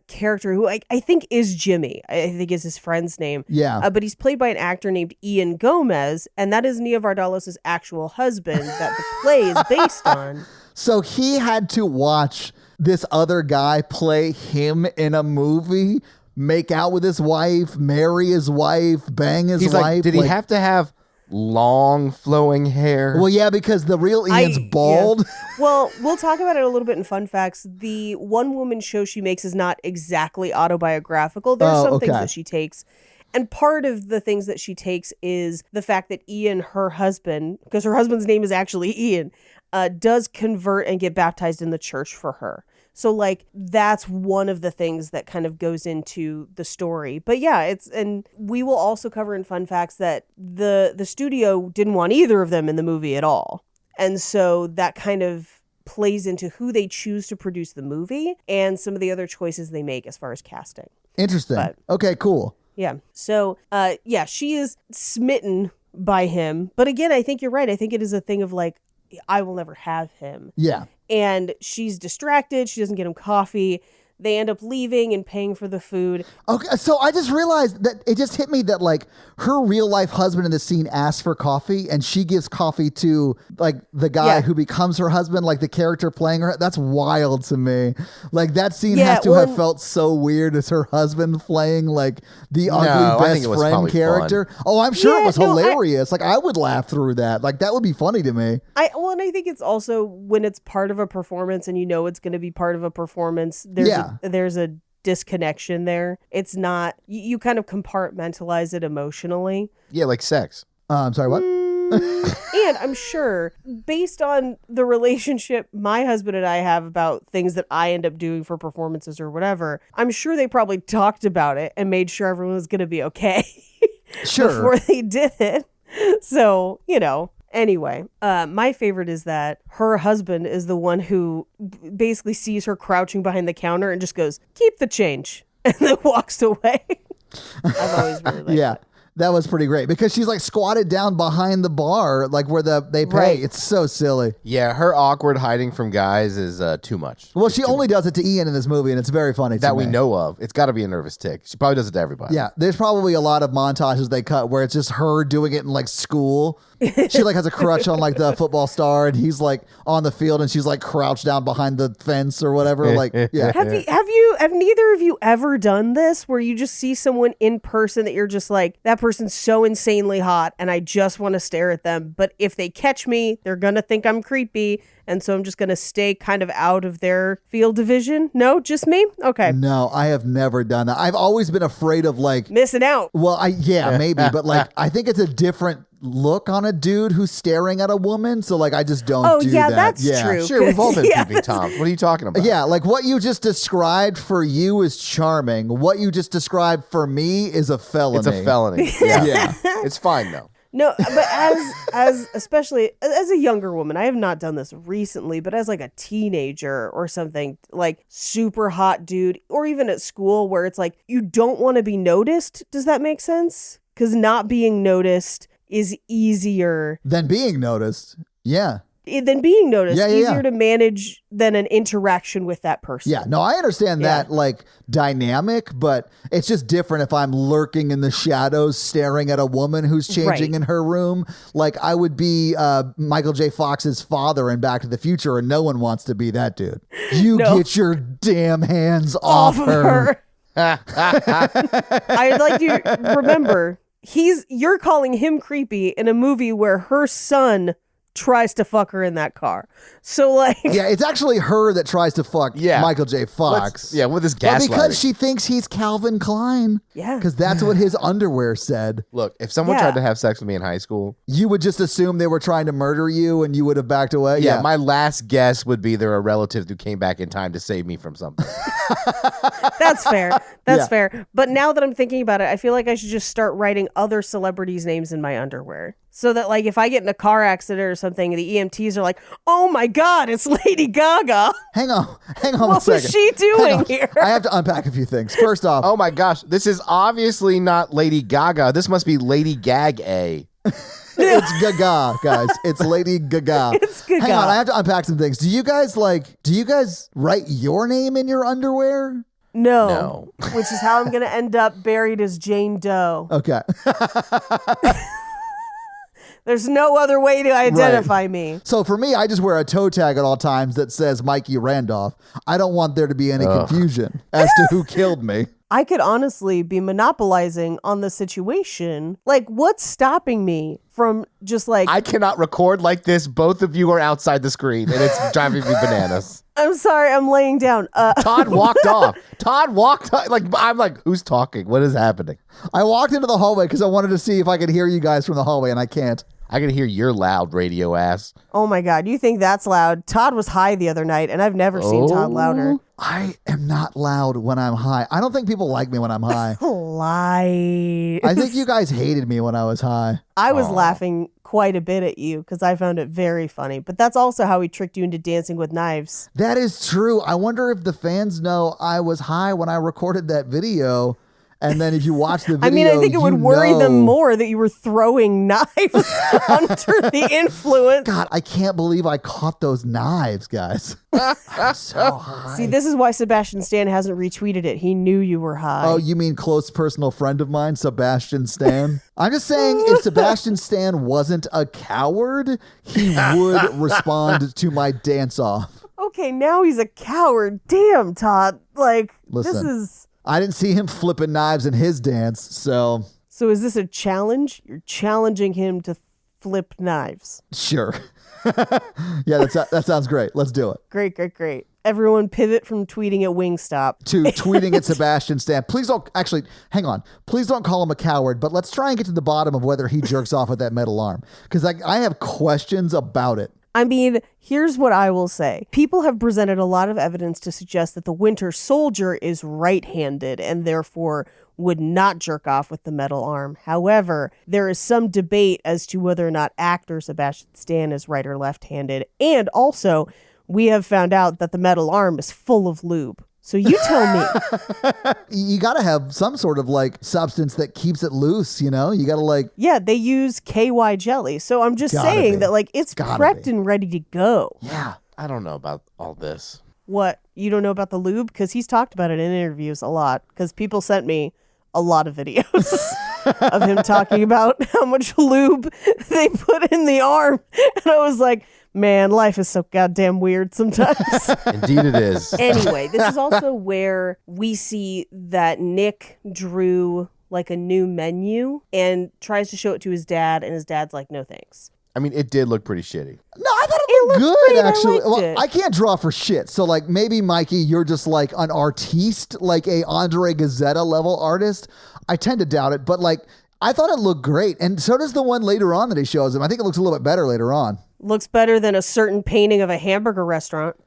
character who I think is Jimmy, I think is his friend's name. Yeah. But he's played by an actor named Ian Gomez, and that is Nia Vardalos' actual husband that the play is based on. So he had to watch this other guy play him in a movie, make out with his wife, marry his wife, bang his He's wife. like, did he have to have long flowing hair? Well, yeah, because the real Ian's yeah. bald. Well, we'll talk about it a little bit in fun facts. The one woman show she makes is not exactly autobiographical. There's some things okay. that she takes. And part of the things that she takes is the fact that Ian, her husband, because her husband's name is actually Ian, does convert and get baptized in the church for her. So like that's one of the things that kind of goes into the story. But yeah, and we will also cover in fun facts that the studio didn't want either of them in the movie at all. And so that kind of plays into who they choose to produce the movie and some of the other choices they make as far as casting. Interesting. But- Okay, cool. Yeah. So, yeah, she is smitten by him. But again, I think you're right. I think it is a thing of like, I will never have him. Yeah. And she's distracted. She doesn't get him coffee. They end up leaving and paying for the food. Okay, so I just realized that it just hit me that like her real life husband in the scene asks for coffee and she gives coffee to like the guy Yeah. who becomes her husband, like the character playing her. That's wild to me. Like that scene Yeah, has to well, have felt so weird as her husband playing like the No, ugly I think best it was friend probably character. Oh, I'm sure Yeah, it was no, hilarious. Like I would laugh through that. Like that would be funny to me. And I think it's also when it's part of a performance and you know it's going to be part of a performance, there's a disconnection there. It's not, you kind of compartmentalize it emotionally. Yeah, like sex. I'm sorry, what? And I'm sure based on the relationship my husband and I have about things that I end up doing for performances or whatever, I'm sure they probably talked about it and made sure everyone was going to be okay Sure. before they did it. So, you know, Anyway, my favorite is that her husband is the one who basically sees her crouching behind the counter and just goes, "Keep the change," and then walks away. I've always really liked Yeah. That was pretty great because she's like squatted down behind the bar, like where they pay. Right. It's so silly. Yeah, her awkward hiding from guys is too much. Well, she only does it to Ian in this movie, and it's very funny That to we me. know of. It's got to be a nervous tick. She probably does it to everybody. Yeah, there's probably a lot of montages they cut where it's just her doing it in like school. She like has a crush on like the football star, and he's like on the field, and she's like crouched down behind the fence or whatever. Like, yeah, Have neither of you ever done this where you just see someone in person that you're just like, that person's so insanely hot and I just want to stare at them, but if they catch me, they're gonna think I'm creepy, and so I'm just gonna stay kind of out of their field of vision? No, just me? Okay. no, I have never done that. I've always been afraid of like, Missing out. well, maybe, but like I think it's a different look on a dude who's staring at a woman. So like I just don't. Oh, do yeah, that. that's true. Sure, we've all been Yeah. peeping Toms. What are you talking about? Yeah, like what you just described for you is charming. What you just described for me is a felony. It's a felony. Yeah. Yeah. It's fine, though. No, but as especially as a younger woman, I have not done this recently, but as like a teenager or something, like super hot dude, or even at school where it's like you don't want to be noticed. Does that make sense? Because not being noticed is easier Then being noticed. Yeah. than being noticed. Yeah, yeah, easier yeah. to manage than an interaction with that person. Yeah, no, I understand Yeah. that like dynamic, but it's just different if I'm lurking in the shadows staring at a woman who's changing Right. in her room. Like I would be Michael J. Fox's father in Back to the Future, and no one wants to be that dude. You No. get your damn hands off Off of her. her. I'd like you to remember you're calling him creepy in a movie where her son tries to fuck her in that car. So like Yeah, it's actually her that tries to fuck Yeah. Michael J. Fox. With this But gaslighting. because she thinks he's Calvin Klein. Yeah. Because that's what his underwear said. Look, if someone Yeah. tried to have sex with me in high school, You would just assume they were trying to murder you and you would have backed away. yeah, my last guess would be they're a relative who came back in time to save me from something. That's fair. That's Yeah. fair. But now that I'm thinking about it, I feel like I should just start writing other celebrities' names in my underwear. So that like if I get in a car accident or something, the EMTs are like, "Oh my God, it's Lady Gaga." Hang on What one was second. she doing Hang on. here? I have to unpack a few things. First off, Oh my gosh, this is obviously not Lady Gaga. This must be Lady Gag-A. it's Gaga, guys. It's Lady Gaga. It's Gaga. Hang on, I have to unpack some things. Do you guys write your name in your underwear? No. Which is how I'm going to end up buried as Jane Doe. Okay. There's no other way to identify me. So for me, I just wear a toe tag at all times that says Mikey Randolph. I don't want there to be any confusion as to who killed me. I could honestly be monopolizing on the situation. Like, what's stopping me from just like, I cannot record like this. Both of you are outside the screen, and it's driving me bananas. I'm sorry, I'm laying down. Todd walked off. Todd walked off. Like, I'm like, who's talking? What is happening? I walked into the hallway because I wanted to see if I could hear you guys from the hallway, and I can't. I can hear your loud radio ass. Oh my God, you think that's loud? Todd was high the other night, and I've never seen Todd louder. I am not loud when I'm high. I don't think people like me when I'm high. Lies. I think you guys hated me when I was high. I was laughing quite a bit at you because I found it very funny. But that's also how he tricked you into dancing with knives. That is true. I wonder if the fans know I was high when I recorded that video. And then if you watch the video, I mean, I think it would you worry them know- more that you were throwing knives under the influence. God, I can't believe I caught those knives, guys. I'm so high. See, this is why Sebastian Stan hasn't retweeted it. He knew you were high. Oh, you mean close personal friend of mine, Sebastian Stan? I'm just saying, if Sebastian Stan wasn't a coward, he would respond to my dance off. Okay, now he's a coward. Damn, Todd. Like, Listen. this is... I didn't see him flipping knives in his dance, so So is this a challenge? You're challenging him to flip knives. sure. Yeah, that sounds great. Let's do it. Great, great, great. Everyone pivot from tweeting at Wingstop. To tweeting at Sebastian Stan. Please don't, actually, hang on. Please don't call him a coward, but let's try and get to the bottom of whether he jerks off with that metal arm. Because I have questions about it. I mean, here's what I will say. People have presented a lot of evidence to suggest that the Winter Soldier is right-handed and therefore would not jerk off with the metal arm. However, there is some debate as to whether or not actor Sebastian Stan is right or left-handed. And also, we have found out that the metal arm is full of lube. So you tell me. You got to have some sort of like substance that keeps it loose, you know? You got to like... Yeah, they use KY jelly. So I'm just saying that like it's prepped and ready to go. Yeah. I don't know about all this. What? You don't know about the lube? Because he's talked about it in interviews a lot. Because people sent me a lot of videos of him talking about how much lube they put in the arm. And I was like, man, life is so goddamn weird sometimes. Indeed it is. Anyway, this is also where we see that Nick drew like a new menu and tries to show it to his dad. And his dad's like, no, thanks. I mean, it did look pretty shitty. No, I thought it looked good, great. actually. I liked it. I can't draw for shit. So, like, maybe, Mikey, you're just like an artiste, like a Andre Gazzetta level artist. I tend to doubt it, but like, I thought it looked great. And so does the one later on that he shows him. I think it looks a little bit better later on. Looks better than a certain painting of a hamburger restaurant.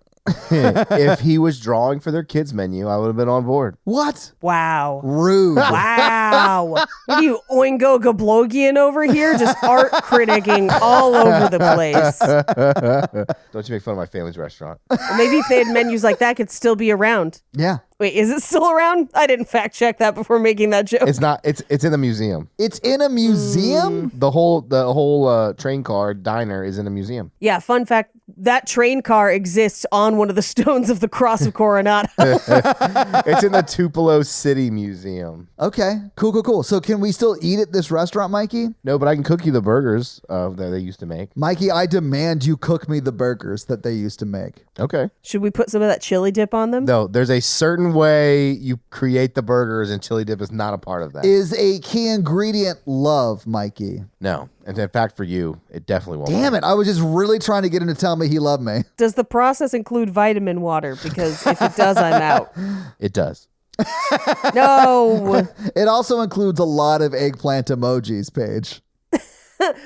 If he was drawing for their kids menu, I would have been on board. What? Wow. Rude. Wow. What are you, Oingo Gablogian over here? Just art criticking all over the place. Don't you make fun of my family's restaurant. Well, maybe if they had menus like that, could still be around. Yeah. Wait, is it still around? I didn't fact check that before making that joke. It's not. It's in a museum. It's in a museum? The whole train car diner is in a museum. Yeah, fun fact, that train car exists on one of the stones of the Cross of Coronado. It's in the Tupelo City Museum. Okay. Cool. So can we still eat at this restaurant, Mikey? No, but I can cook you the burgers that they used to make. Mikey, I demand you cook me the burgers that they used to make. Okay. Should we put some of that chili dip on them? No, there's a certain way you create the burgers, and chili dip is not a part of that. Is a key ingredient love, Mikey? No. And in fact, for you, it definitely won't. Damn it. I was just really trying to get him to tell me he loved me. Does the process include vitamin water? Because if it does, I'm out. It does. No. It also includes a lot of eggplant emojis, Paige.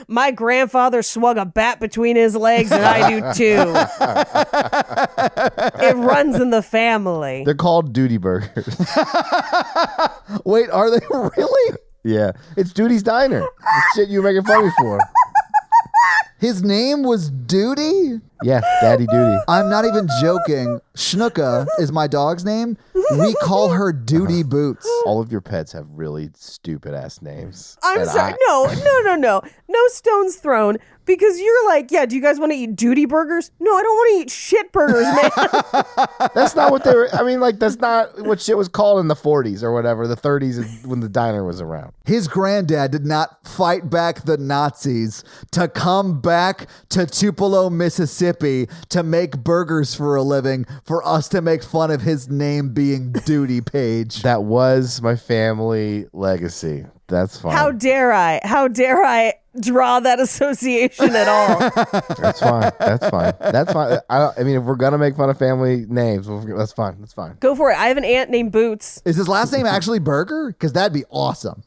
My grandfather swung a bat between his legs, and I do too. It runs in the family. They're called Duty Burgers. Wait, are they really? Yeah. It's Duty's Diner. The shit you were making fun of me for. His name was Duty? Yeah, Daddy Duty. I'm not even joking. Schnucka is my dog's name. We call her Duty Boots. All of your pets have really stupid ass names. I'm And sorry. I- No stones thrown. Because you're like, yeah, do you guys want to eat duty burgers? No, I don't want to eat shit burgers, man. That's not what they were. I mean, like, that's not what shit was called in the 40s or whatever. The 30s is when the diner was around. His granddad did not fight back the Nazis to come back to Tupelo, Mississippi to make burgers for a living for us to make fun of his name being Duty Page. That was my family legacy. That's fine. How dare I draw that association at all? That's fine. That's fine. I mean, if we're going to make fun of family names, that's fine. That's fine. Go for it. I have an aunt named Boots. Is his last name actually Burger? Because that'd be awesome.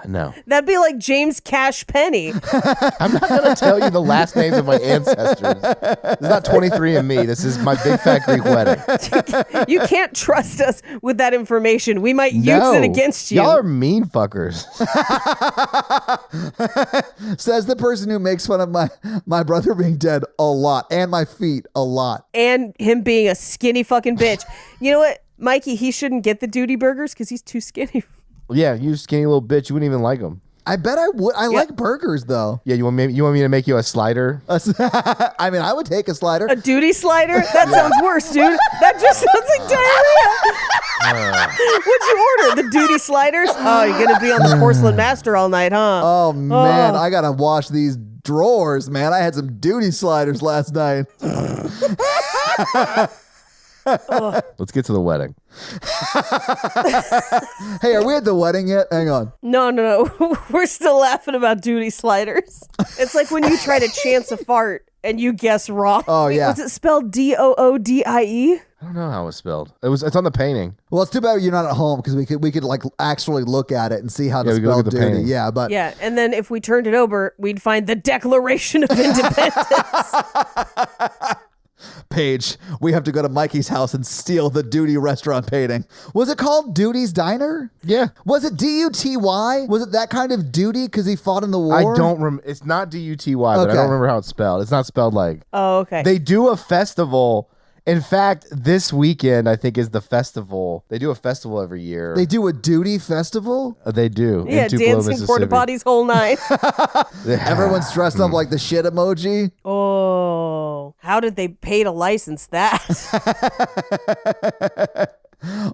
No. That'd be like James Cash Penny. I'm not going to tell you the last names of my ancestors. It's not 23andMe. This is my big fat Greek wedding. You can't trust us with that information. We might use it against you. Y'all are mean fuckers. Says the person who makes fun of my brother being dead a lot and my feet a lot. And him being a skinny fucking bitch. You know what, Mikey, he shouldn't get the duty burgers because he's too skinny. Yeah, you skinny little bitch. You wouldn't even like them. I bet I would. I like burgers though. Yeah, you want me to make you a slider? I mean, I would take a slider. A duty slider? That sounds worse, dude. That just sounds like diarrhea. What'd you order? The duty sliders? Oh, you're going to be on the Porcelain Master all night, huh? Oh man, I gotta wash these drawers, man. I had some duty sliders last night. Let's get to the wedding. Hey, are we at the wedding yet? Hang on. No. We're still laughing about duty sliders. It's like when you try to chance a fart and you guess wrong. Oh, yeah. Was it spelled Doodie? I don't know how it was spelled. It's on the painting. Well, it's too bad you're not at home because we could like actually look at it and see how to we could spell look at the duty. painting. Yeah, but Yeah, and then if we turned it over, we'd find the Declaration of Independence. Paige, we have to go to Mikey's house and steal the Duty restaurant painting. Was it called Duty's Diner? Yeah. Was it D-U-T-Y? Was it that kind of duty because he fought in the war? I don't remember. It's not D-U-T-Y, but I Okay. don't remember how it's spelled. It's not spelled like. Oh, okay. They do a festival. In fact, this weekend, I think, is the festival. They do a festival every year. They do a duty festival? They do. yeah, in Tupelo, dancing porta Mississippi. potties whole night. Everyone's dressed up like the shit emoji. Oh, how did they pay to license that?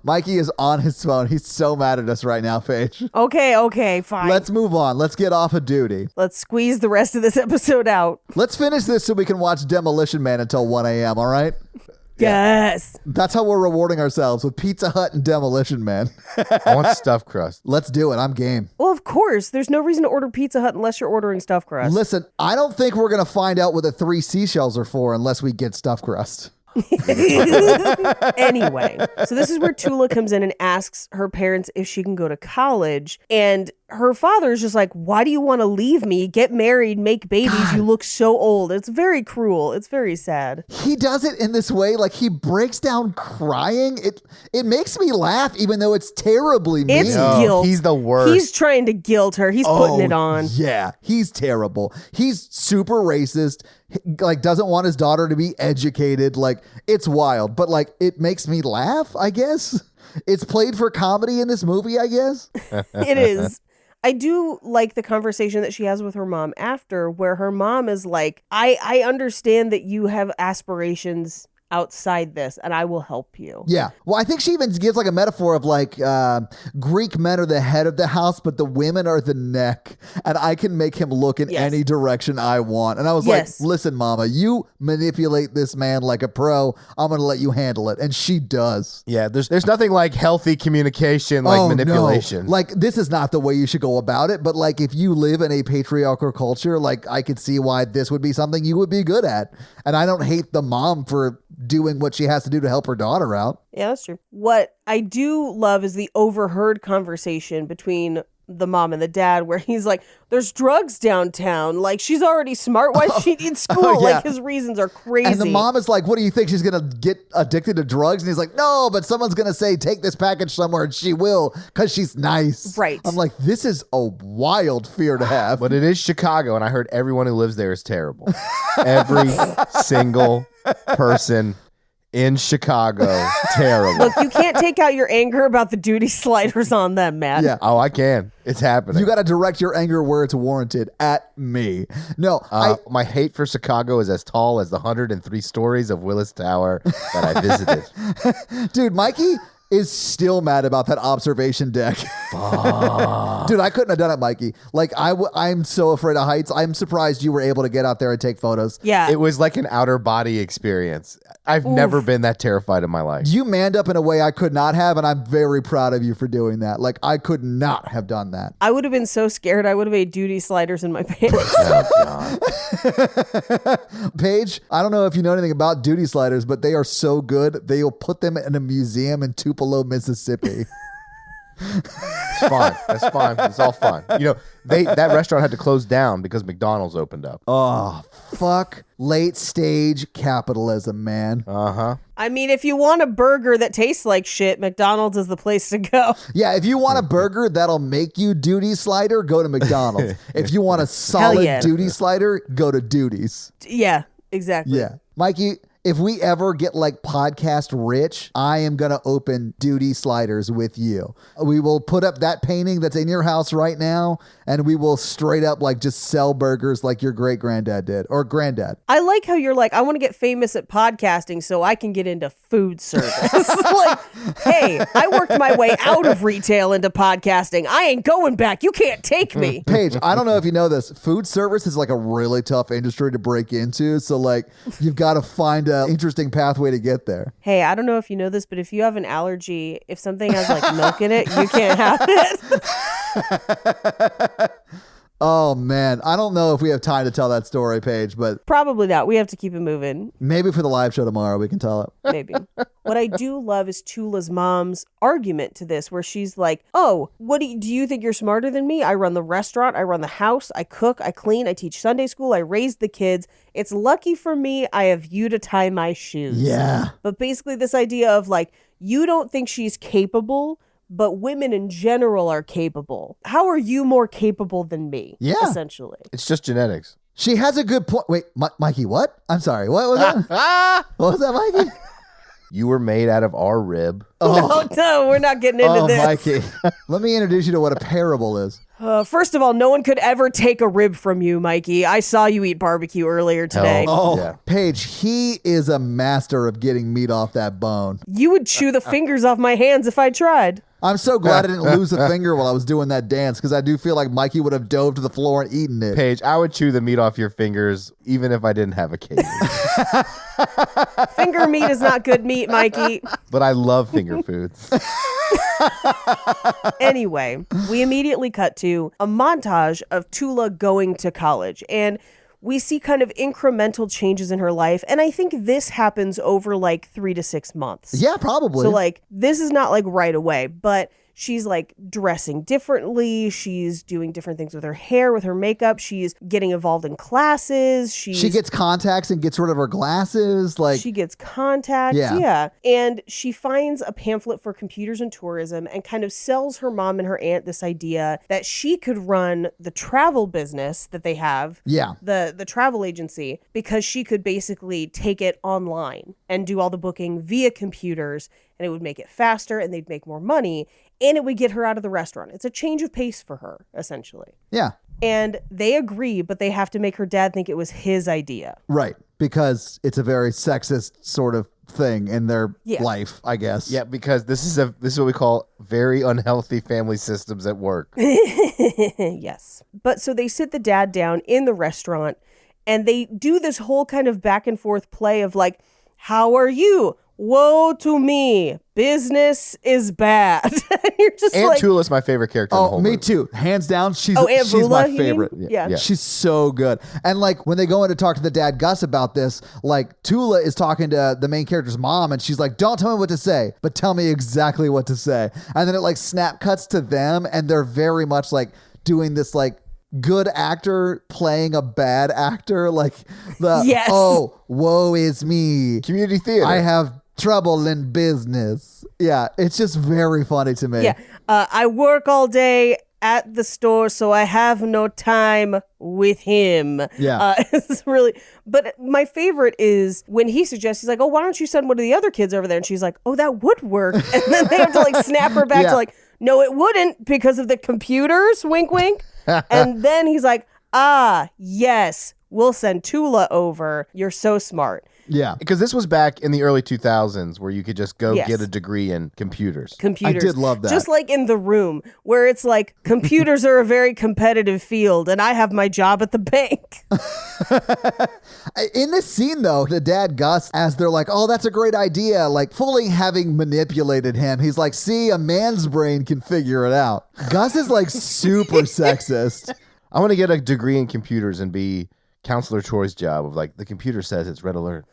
Mikey is on his phone. He's so mad at us right now, Paige. Okay, fine. Let's move on. Let's get off of duty. Let's squeeze the rest of this episode out. Let's finish this so we can watch Demolition Man until 1 a.m., all right? Yes. That's how we're rewarding ourselves with Pizza Hut and Demolition Man. I want stuffed crust. Let's do it. I'm game. Well, of course. There's no reason to order Pizza Hut unless you're ordering stuffed crust. Listen, I don't think we're going to find out what the 3 seashells are for unless we get stuffed crust. Anyway, so this is where Tula comes in and asks her parents if she can go to college. And her father is just like, why do you want to leave me? Get married, make babies. You look so old. It's very cruel. It's very sad. He does it in this way, like he breaks down crying. It makes me laugh, even though it's terribly mean. It's No, guilt. he's the worst. He's trying to guilt her. He's putting it on. Yeah, he's terrible. He's super racist. Like doesn't want his daughter to be educated. Like it's wild, but like it makes me laugh, I guess. It's played for comedy in this movie, I guess. It is. I do like the conversation that she has with her mom after, where her mom is like, I understand that you have aspirations outside this and I will help you. Yeah. Well, I think she even gives like a metaphor of like Greek men are the head of the house, but the women are the neck. And I can make him look in Yes. any direction I want. And I was Yes. like, listen, mama, you manipulate this man like a pro. I'm going to let you handle it. And she does. Yeah, there's nothing like healthy communication, like Oh, manipulation. no. Like this is not the way you should go about it. But like if you live in a patriarchal culture, like I could see why this would be something you would be good at. And I don't hate the mom for doing what she has to do to help her daughter out. Yeah, that's true. What I do love is the overheard conversation between the mom and the dad where he's like, there's drugs downtown. Like, she's already smart. Why does she need school? yeah. Like, his reasons are crazy. And the mom is like, what do you think? She's going to get addicted to drugs? And he's like, no, but someone's going to say, take this package somewhere, and she will because she's nice. Right. I'm like, this is a wild fear to have. But it is Chicago, and I heard everyone who lives there is terrible. Every single person in Chicago, terrible. Look, you can't take out your anger about the duty sliders on them, Matt. Yeah. Oh, I can. It's happening. You got to direct your anger where it's warranted at me. No, My hate for Chicago is as tall as the 103 stories of Willis Tower that I visited. dude, Mikey is still mad about that observation deck. Dude, I couldn't have done it, Mikey. Like, I'm so afraid of heights. I'm surprised you were able to get out there and take photos. Yeah. It was like an outer body experience. I've never been that terrified in my life. You manned up in a way I could not have, and I'm very proud of you for doing that. Like, I could not have done that. I would have been so scared I would have made duty sliders in my pants. Oh, God. Paige, I don't know if you know anything about duty sliders, but they are so good. They'll put them in a museum in Tupelo, Mississippi. It's fine. That's fine. It's all fine. You know, that restaurant had to close down because McDonald's opened up. Oh, fuck late stage capitalism, man. Uh-huh. I mean, if you want a burger that tastes like shit, McDonald's is the place to go. Yeah, if you want a burger that'll make you duty slider, go to McDonald's. If you want a solid yeah. duty slider, go to Duties. Yeah, exactly. Yeah. Mikey, if we ever get like podcast rich, I am going to open Duty Sliders with you. We will put up that painting that's in your house right now, and we will straight up like just sell burgers like your great granddad did, or granddad. I like how you're like, I want to get famous at podcasting so I can get into food service. Like, hey, I worked my way out of retail into podcasting. I ain't going back. You can't take me. Paige, I don't know if you know this. Food service is like a really tough industry to break into. So like you've got to find an interesting pathway to get there. Hey, I don't know if you know this, but if you have an allergy, if something has like milk in it, you can't have it. Oh, man. I don't know if we have time to tell that story, Paige, but Probably not. We have to keep it moving. maybe for the live show tomorrow we can tell it. Maybe. What I do love is Tula's mom's argument to this, where she's like, oh, what do you think you're smarter than me? I run the restaurant, I run the house, I cook, I clean, I teach Sunday school, I raise the kids. It's lucky for me I have you to tie my shoes. Yeah. But basically this idea of like, you don't think she's capable, but women in general are capable. How are you more capable than me? Yeah. Essentially. It's just genetics. She has a good point. Wait, Mikey, what? I'm sorry. What was that? What was that, Mikey? You were made out of our rib. Oh, no, we're not getting into this. Mikey. Let me introduce you to what a parable is. First of all, no one could ever take a rib from you, Mikey. I saw you eat barbecue earlier today. Oh, Yeah. Paige, he is a master of getting meat off that bone. You would chew the fingers off my hands if I tried. I'm so glad I didn't lose a finger while I was doing that dance, because I do feel like Mikey would have dove to the floor and eaten it. Paige, I would chew the meat off your fingers even if I didn't have a cage. Finger meat is not good meat, Mikey. But I love finger foods. Anyway, we immediately cut to a montage of Tula going to college, and we see kind of incremental changes in her life. And I think this happens over like 3 to 6 months. Yeah, probably. So like, this is not like right away, but she's like dressing differently. She's doing different things with her hair, with her makeup. She's getting involved in classes. She gets contacts and gets rid of her glasses. Like, she gets contacts. Yeah. Yeah. And she finds a pamphlet for computers and tourism and kind of sells her mom and her aunt this idea that she could run the travel business that they have. yeah. The travel agency, because she could basically take it online and do all the booking via computers, and it would make it faster and they'd make more money, and it would get her out of the restaurant. It's a change of pace for her, essentially. Yeah. And they agree, but they have to make her dad think it was his idea. Right. Because it's a very sexist sort of thing in their Yeah. life, I guess. Yeah, because this is what we call very unhealthy family systems at work. Yes. But so they sit the dad down in the restaurant and they do this whole kind of back and forth play of like, how are you? Woe to me. Business is bad. And you're just Aunt like, Tula's my favorite character in the Oh, whole me movie. too. Hands down, she's Aunt she's Vula, my you mean? favorite. Yeah. Yeah. She's so good. And like when they go in to talk to the dad Gus about this, like Tula is talking to the main character's mom and she's like, don't tell me what to say, but tell me exactly what to say. And then it like snap cuts to them and they're very much like doing this like good actor playing a bad actor. Like the, Yes. oh, woe is me. Community theater. I have trouble in business. Yeah, it's just very funny to me. yeah, I work all day at the store, so I have no time with him. Yeah. It's really, but my favorite is when he suggests, he's like, oh, why don't you send one of the other kids over there? And she's like, oh, that would work. And then they have to like snap her back Yeah. to like, no, it wouldn't because of the computers, wink, wink. And then he's like, ah, yes, we'll send Tula over. You're so smart. Yeah. Because this was back in the early 2000s where you could just go Yes. get a degree in computers. Computers. I did love that. Just like in The Room, where it's like computers are a very competitive field and I have my job at the bank. In this scene, though, the dad, Gus, as they're like, oh, that's a great idea, like fully having manipulated him, he's like, see, a man's brain can figure it out. Gus is like super sexist. I want to get a degree in computers and be Counselor Troy's job of like, the computer says it's red alert.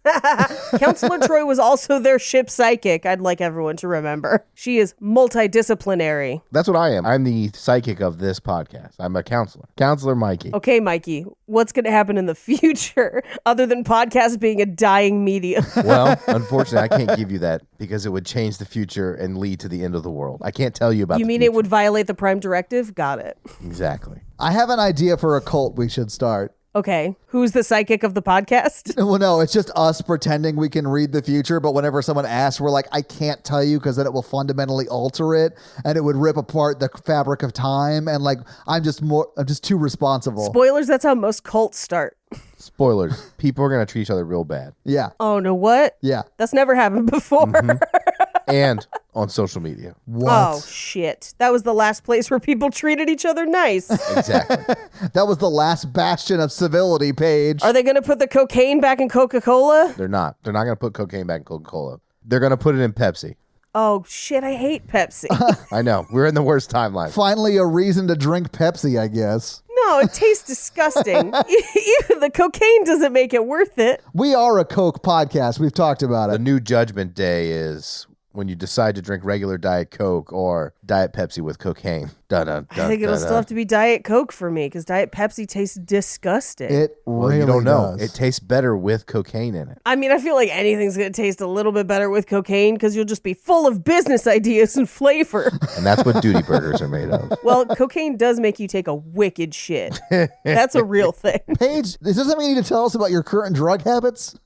Counselor Troy was also their ship psychic, I'd like everyone to remember. She is multidisciplinary. That's what I am. I'm the psychic of this podcast. I'm a counselor. Counselor Mikey. Okay, Mikey, what's going to happen in the future other than podcasts being a dying medium? Well, unfortunately, I can't give you that because it would change the future and lead to the end of the world. I can't tell you about You the mean future. it would violate the Prime Directive? Got it. Exactly. I have an idea for a cult we should start. Okay, who's the psychic of the podcast? Well, no, it's just us pretending we can read the future, but whenever someone asks, we're like, I can't tell you because then it will fundamentally alter it and it would rip apart the fabric of time. And like, I'm just too responsible. Spoilers, that's how most cults start. Spoilers. People are going to treat each other real bad. Yeah. Oh, no, what? Yeah. That's never happened before. And on social media. What? Oh, shit. That was the last place where people treated each other nice. Exactly. That was the last bastion of civility, Paige. Are they going to put the cocaine back in Coca-Cola? They're not. They're not going to put cocaine back in Coca-Cola. They're going to put it in Pepsi. Oh, shit, I hate Pepsi. I know. We're in the worst timeline. Finally, a reason to drink Pepsi, I guess. No, it tastes disgusting. Even the cocaine doesn't make it worth it. We are a Coke podcast. We've talked about The it. new judgment day is when you decide to drink regular Diet Coke or Diet Pepsi with cocaine. Dun, dun, dun, I think it'll dun, still dun. have to be Diet Coke for me because Diet Pepsi tastes disgusting. It Well, really you don't know. does. It tastes better with cocaine in it. I mean, I feel like anything's going to taste a little bit better with cocaine because you'll just be full of business ideas and flavor. And that's what duty burgers are made of. Well, cocaine does make you take a wicked shit. That's a real thing. Paige, is this something you need to tell us about your current drug habits?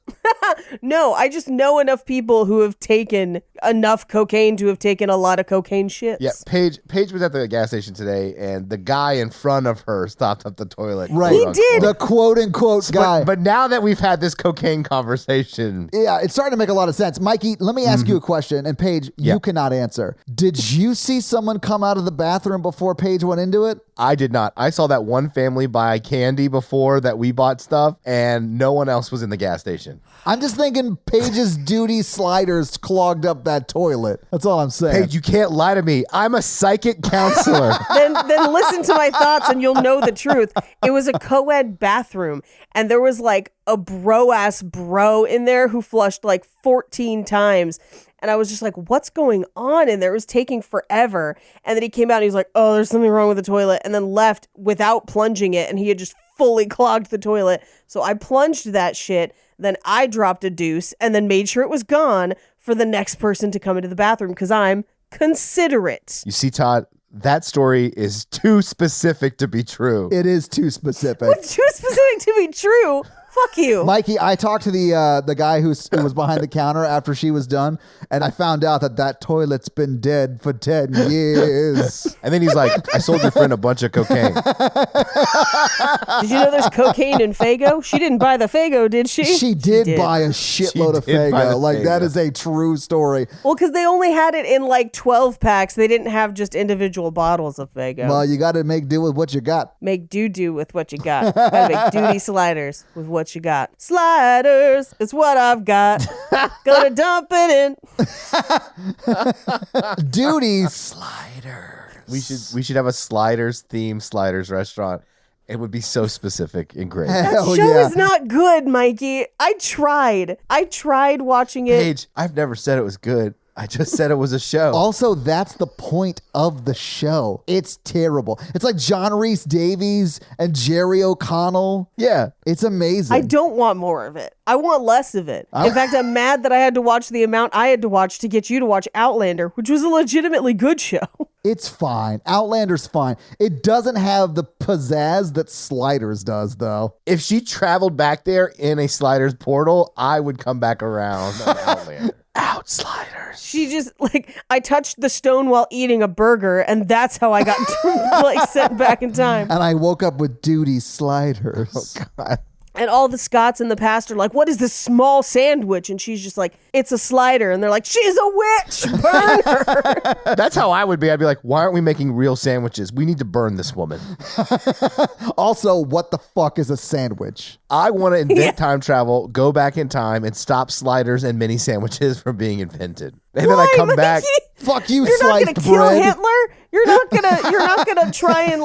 No, I just know enough people who have taken enough cocaine to have taken a lot of cocaine shits. Yeah, Paige was at the gas station today, and the guy in front of her stopped up the toilet. Right. quote, He did. The quote unquote guy. But now that we've had this cocaine conversation, Yeah, it's starting to make a lot of sense. Mikey, let me ask you a question, and Paige, Yeah. you cannot answer. Did you see someone come out of the bathroom before Paige went into it? I did not. I saw that one family buy candy before that we bought stuff, and no one else was in the gas station. I'm just thinking Paige's duty sliders clogged up that toilet. That's all I'm saying. Paige, you can't lie to me. I'm a psychic counselor. Then listen to my thoughts and you'll know the truth. It was a co-ed bathroom and there was like a bro-ass bro in there who flushed like 14 times. And I was just like, what's going on in there? It was taking forever. And then he came out and he was like, oh, there's something wrong with the toilet. And then left without plunging it. And he had just fully clogged the toilet. So I plunged that shit. Then I dropped a deuce and then made sure it was gone for the next person to come into the bathroom because I'm considerate. You see, Todd, that story is too specific to be true. It is too specific. Too specific to be true. Fuck you. Mikey, I talked to the guy who was behind the counter after she was done, and I found out that toilet's been dead for 10 years. And then he's like, I sold your friend a bunch of cocaine. Did you know there's cocaine in Faygo? She didn't buy the Faygo, did she? She did buy a shitload of She did buy Faygo. the Like, that Faygo. is a true story. Well, because they only had it in like 12 packs. They didn't have just individual bottles of Faygo. Well, you got to make do with what you got. Make do with what you got. Gotta make duty sliders with what you got. Sliders is what I've got. Gonna dump it in. Duty We should have a sliders themed sliders restaurant. It would be so specific and great. That Hell show yeah. is not good, Mikey. I tried watching it. Paige, I've never said it was good. I just said it was a show. Also, that's the point of the show. It's terrible. It's like John Rhys Davies and Jerry O'Connell. Yeah. It's amazing. I don't want more of it. I want less of it. In fact, I'm mad that I had to watch the amount I had to watch to get you to watch Outlander, which was a legitimately good show. It's fine. Outlander's fine. It doesn't have the pizzazz that Sliders does, though. If she traveled back there in a sliders portal, I would come back around on Outlander. Out sliders. She just I touched the stone while eating a burger, and that's how I got sent back in time. And I woke up with Duty Sliders. God. And all the Scots in the past are like, what is this small sandwich? And she's just like, it's a slider. And they're like, she's a witch. Burn her. That's how I would be. I'd be like, why aren't we making real sandwiches? We need to burn this woman. Also, what the fuck is a sandwich? I want to invent time travel, go back in time, and stop sliders and mini sandwiches from being invented. And then I Why, come Mikey? back. Fuck you, You're not sliced gonna kill bread. Hitler. You're not gonna try and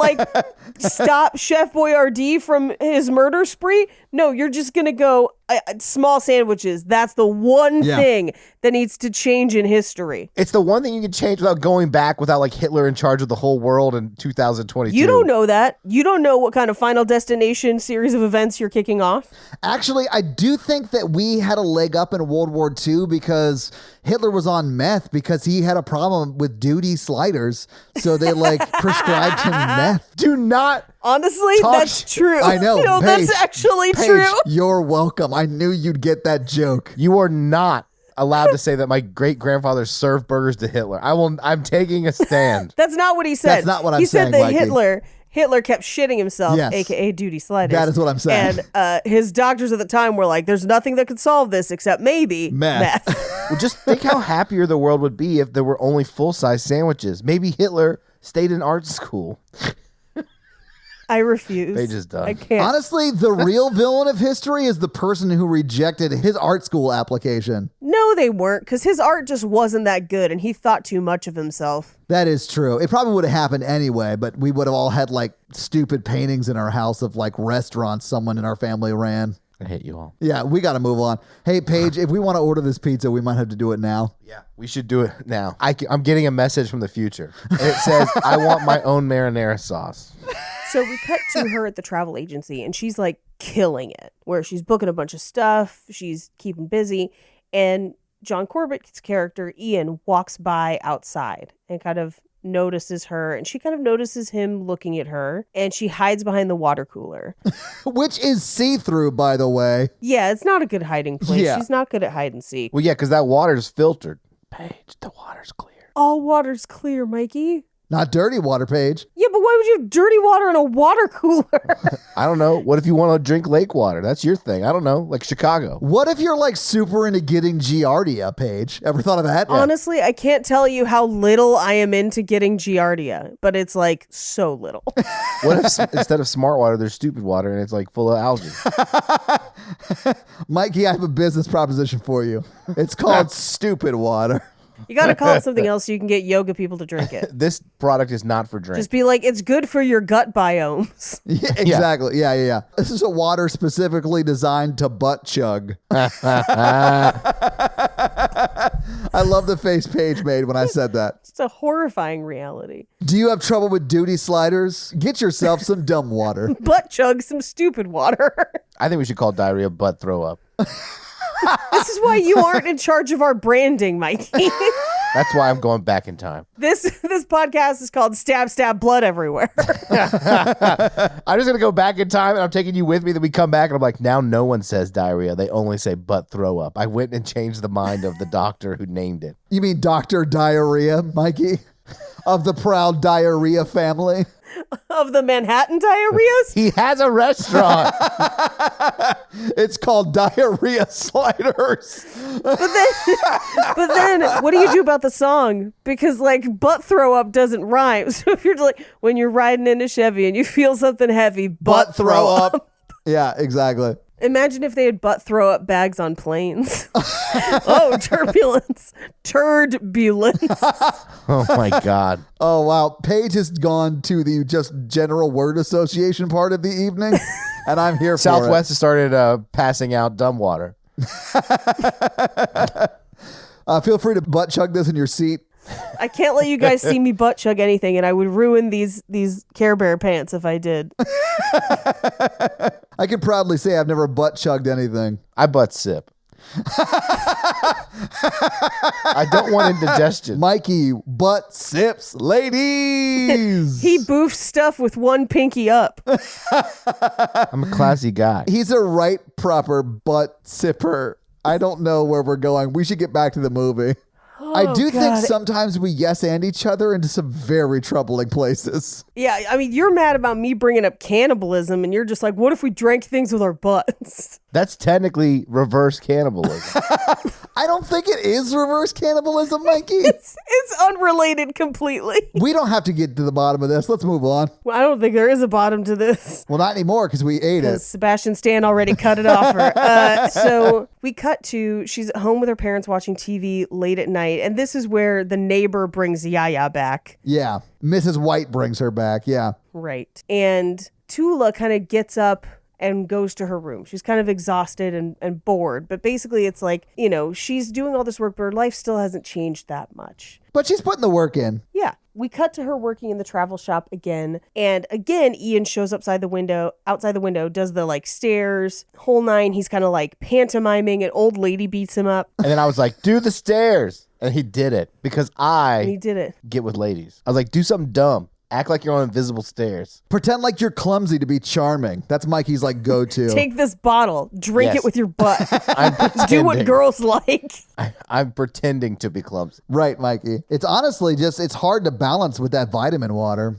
stop Chef Boyardee from his murder spree. No, you're just gonna go small sandwiches. That's the one Yeah. thing that needs to change in history. It's the one thing you can change without going back, without like Hitler in charge of the whole world in 2022. You don't know that. You don't know what kind of Final Destination series of events you're kicking off. Actually, I do think that we had a leg up in World War II because Hitler was on meth because he had a problem with Duty Sliders. So they prescribed him meth. Do not. Honestly, Talk that's shit. true. I know. No, Paige, that's actually Paige, true. you're welcome. I knew you'd get that joke. You are not allowed to say that my great grandfather served burgers to Hitler. I'm taking a stand. That's not what he said. That's not what I'm he saying, said that Mikey. Hitler kept shitting himself, Yes. aka Duty Sliders. That is what I'm saying. And his doctors at the time were like, "There's nothing that could solve this except maybe Meth." Well, just think how happier the world would be if there were only full-size sandwiches. Maybe Hitler stayed in art school. I refuse. Paige is done. I can't. Honestly, the real villain of history is the person who rejected his art school application. No, they weren't, because his art just wasn't that good, and he thought too much of himself. That is true. It probably would have happened anyway, but we would have all had like stupid paintings in our house of like restaurants someone in our family ran. I hate you all. Yeah, we got to move on. Hey, Paige, if we want to order this pizza, we might have to do it now. Yeah, we should do it now. I'm getting a message from the future. And it says, I want my own marinara sauce. So we cut to her at the travel agency, and she's like killing it, where she's booking a bunch of stuff, she's keeping busy, and John Corbett's character, Ian, walks by outside and kind of notices her, and she kind of notices him looking at her, and she hides behind the water cooler. Which is see-through, by the way. Yeah, it's not a good hiding place. Yeah. She's not good at hide and seek. Well, yeah, because that water's filtered. Paige, the water's clear. All water's clear, Mikey. Not dirty water, Paige. Yeah, but why would you have dirty water in a water cooler? I don't know. What if you want to drink lake water? That's your thing. I don't know. Like Chicago. What if you're like super into getting Giardia, Paige? Ever thought of that? Honestly, I can't tell you how little I am into getting Giardia, but it's like so little. What if instead of smart water, there's stupid water and it's like full of algae? Mikey, I have a business proposition for you. It's called stupid water. You got to call it something else so you can get yoga people to drink it. This product is not for drink. Just be like, it's good for your gut biomes. Yeah, exactly. Yeah. This is a water specifically designed to butt chug. I love the face Paige made when I said that. It's a horrifying reality. Do you have trouble with duty sliders? Get yourself some dumb water. Butt chug some stupid water. I think we should call diarrhea butt throw up. This is why you aren't in charge of our branding, Mikey. That's why I'm going back in time. This podcast is called Stab, Stab, Blood Everywhere. I'm just going to go back in time and I'm taking you with me. Then we come back and I'm like, now no one says diarrhea. They only say butt throw up. I went and changed the mind of the doctor who named it. You mean Dr. Diarrhea, Mikey? Of the proud diarrhea family? Of the Manhattan diarrheas? He has a restaurant. It's called Diarrhea Sliders. But then, what do you do about the song? Because like butt throw up doesn't rhyme. So if you're like, when you're riding in a Chevy and you feel something heavy, butt throw up. Yeah, exactly. Imagine if they had butt throw up bags on planes. Oh, turbulence. Turbulence. Oh my God. Oh, wow. Paige has gone to the just general word association part of the evening, and I'm here for Southwest has started passing out dumb water. Feel free to butt chug this in your seat. I can't let you guys see me butt chug anything, and I would ruin these Care Bear pants if I did. I can proudly say I've never butt chugged anything. I butt sip. I don't want indigestion. Mikey butt sips, ladies. He boofs stuff with one pinky up. I'm a classy guy. He's a right proper butt sipper. I don't know where we're going. We should get back to the movie. I do think sometimes we yes and each other into some very troubling places. Yeah, I mean, you're mad about me bringing up cannibalism, and you're just like, what if we drank things with our butts? That's technically reverse cannibalism. I don't think it is reverse cannibalism, Mikey. It's unrelated completely. We don't have to get to the bottom of this. Let's move on. Well, I don't think there is a bottom to this. Well, not anymore because we ate it. Sebastian Stan already cut it off her. So we cut to, she's at home with her parents watching TV late at night. And this is where the neighbor brings Yaya back. Yeah. Mrs. White brings her back. Yeah. Right. And Tula kind of gets up and goes to her room. She's kind of exhausted and bored. But basically it's like, you know, she's doing all this work, but her life still hasn't changed that much. But she's putting the work in. Yeah. We cut to her working in the travel shop again. And again, Ian shows outside the window, does the like stairs, whole nine. He's kind of like pantomiming. An old lady beats him up. And then I was like, do the stairs. And he did it because And he did it. get with ladies. I was like, do something dumb. Act like you're on invisible stairs. Pretend like you're clumsy to be charming. That's Mikey's like go-to. Take this bottle, drink Yes. it with your butt. I'm Do what pretending. girls like. I'm pretending to be clumsy. Right, Mikey. It's honestly just, it's hard to balance with that vitamin water.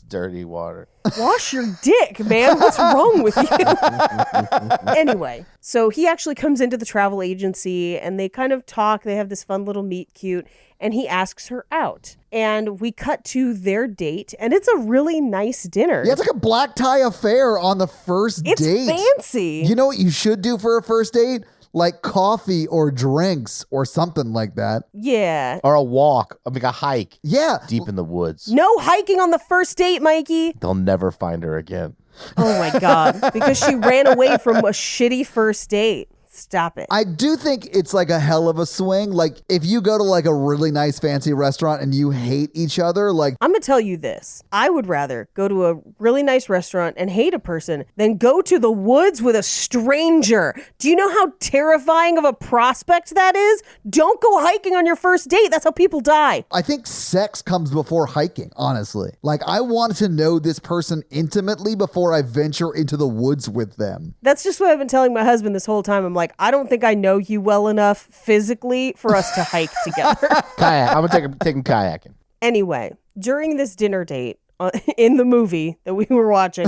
dirty water. Wash your dick, man. What's wrong with you? Anyway, so he actually comes into the travel agency and they kind of talk. They have this fun little meet cute and he asks her out. And we cut to their date and it's a really nice dinner. Yeah, it's like a black tie affair on the first It's date. fancy. You know what you should do for a first date? Like coffee or drinks or something like that. Yeah. Or a walk, like a hike Yeah. deep in the woods. No hiking on the first date, Mikey. They'll never find her again. Oh my God. Because she ran away from a shitty first date. Stop it. I do think it's like a hell of a swing. Like if you go to like a really nice fancy restaurant and you hate each other, like I'm going to tell you this. I would rather go to a really nice restaurant and hate a person than go to the woods with a stranger. Do you know how terrifying of a prospect that is? Don't go hiking on your first date. That's how people die. I think sex comes before hiking, honestly. Like I want to know this person intimately before I venture into the woods with them. That's just what I've been telling my husband this whole time. I'm like, I don't think I know you well enough physically for us to hike together. Kayak. I'm gonna take him kayaking. Anyway, during this dinner date in the movie that we were watching,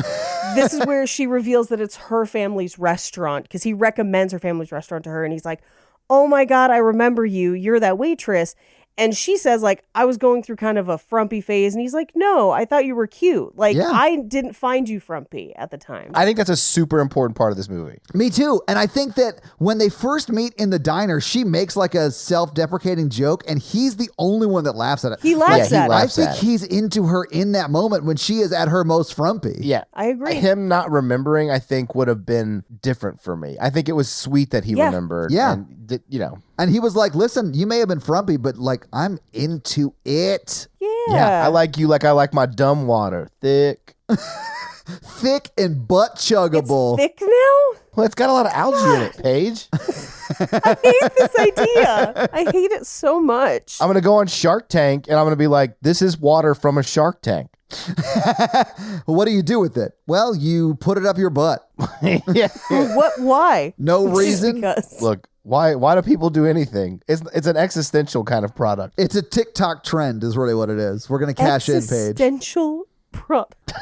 this is where she reveals that it's her family's restaurant because he recommends her family's restaurant to her. And he's like, oh my God, I remember you. You're that waitress. And she says, like, I was going through kind of a frumpy phase. And he's like, no, I thought you were cute. Like, Yeah. I didn't find you frumpy at the time. I think that's a super important part of this movie. Me too. And I think that when they first meet in the diner, she makes like a self-deprecating joke and he's the only one that laughs at it. He laughs Yeah, he at it. I laughs think at it. he's into her in that moment when she is at her most frumpy. Yeah. I agree. Him not remembering, I think, would have been different for me. I think it was sweet that he Yeah. remembered. Yeah. And, you know. And he was like, listen, you may have been frumpy, but like, I'm into it. Yeah. I like you like I like my dumb water. Thick. Thick and butt chuggable. Thick now? Well, it's got a lot of algae in it, Paige. I hate this idea. I hate it so much. I'm going to go on Shark Tank and I'm going to be like, this is water from a Shark Tank. What do you do with it? Well, you put it up your butt. Yeah. What? Why? No Just reason. because. Look, why do people do anything? It's an existential kind of product. It's a TikTok trend is really what it is. We're going to cash in, Paige. Existential product.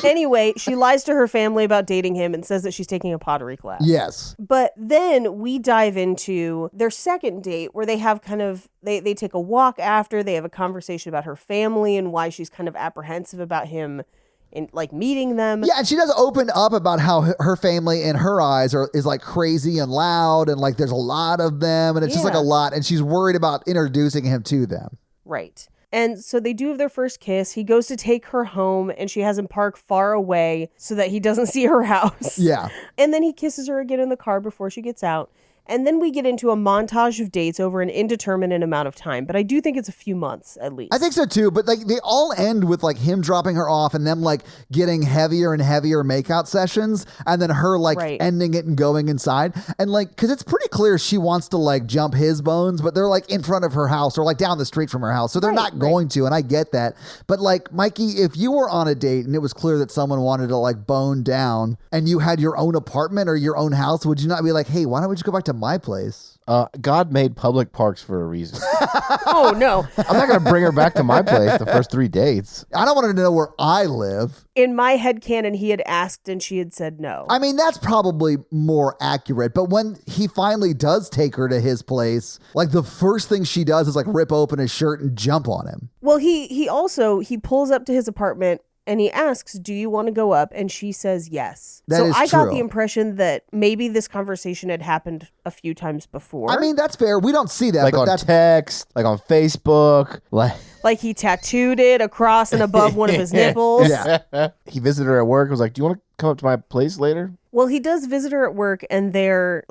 Anyway, she lies to her family about dating him and says that she's taking a pottery class. Yes. But then we dive into their second date where they have kind of, they take a walk after, they have a conversation about her family and why she's kind of apprehensive about him in like meeting them. Yeah, and she does open up about how her family in her eyes is like crazy and loud and like there's a lot of them and it's just like a Yeah. lot and she's worried about introducing him to them. Right. And so they do have their first kiss. He goes to take her home and she has him park far away so that he doesn't see her house. Yeah. And then he kisses her again in the car before she gets out. And then we get into a montage of dates over an indeterminate amount of time. But I do think it's a few months at least. I think so too, but like they all end with like him dropping her off and them like getting heavier and heavier makeout sessions and then her like Right. ending it and going inside. And like, cause it's pretty clear she wants to like jump his bones, but they're like in front of her house or like down the street from her house. So they're not going to. And I get that. But like, Mikey, if you were on a date and it was clear that someone wanted to like bone down and you had your own apartment or your own house, would you not be like, hey, why don't we just go back to my place? God made public parks for a reason. Oh, no. I'm not going to bring her back to my place the first 3 dates. I don't want her to know where I live. In my headcanon, he had asked and she had said no. I mean, that's probably more accurate. But when he finally does take her to his place, like the first thing she does is like rip open his shirt and jump on him. Well, he pulls up to his apartment and he asks, do you want to go up? And she says yes. That so is I got true. the impression that maybe this conversation had happened a few times before. I mean, that's fair. We don't see that, Like but on that's text, like on Facebook. like he tattooed it across and above one of his nipples. Yeah. He visited her at work. Was like, do you want to come up to my place later? Well, he does visit her at work and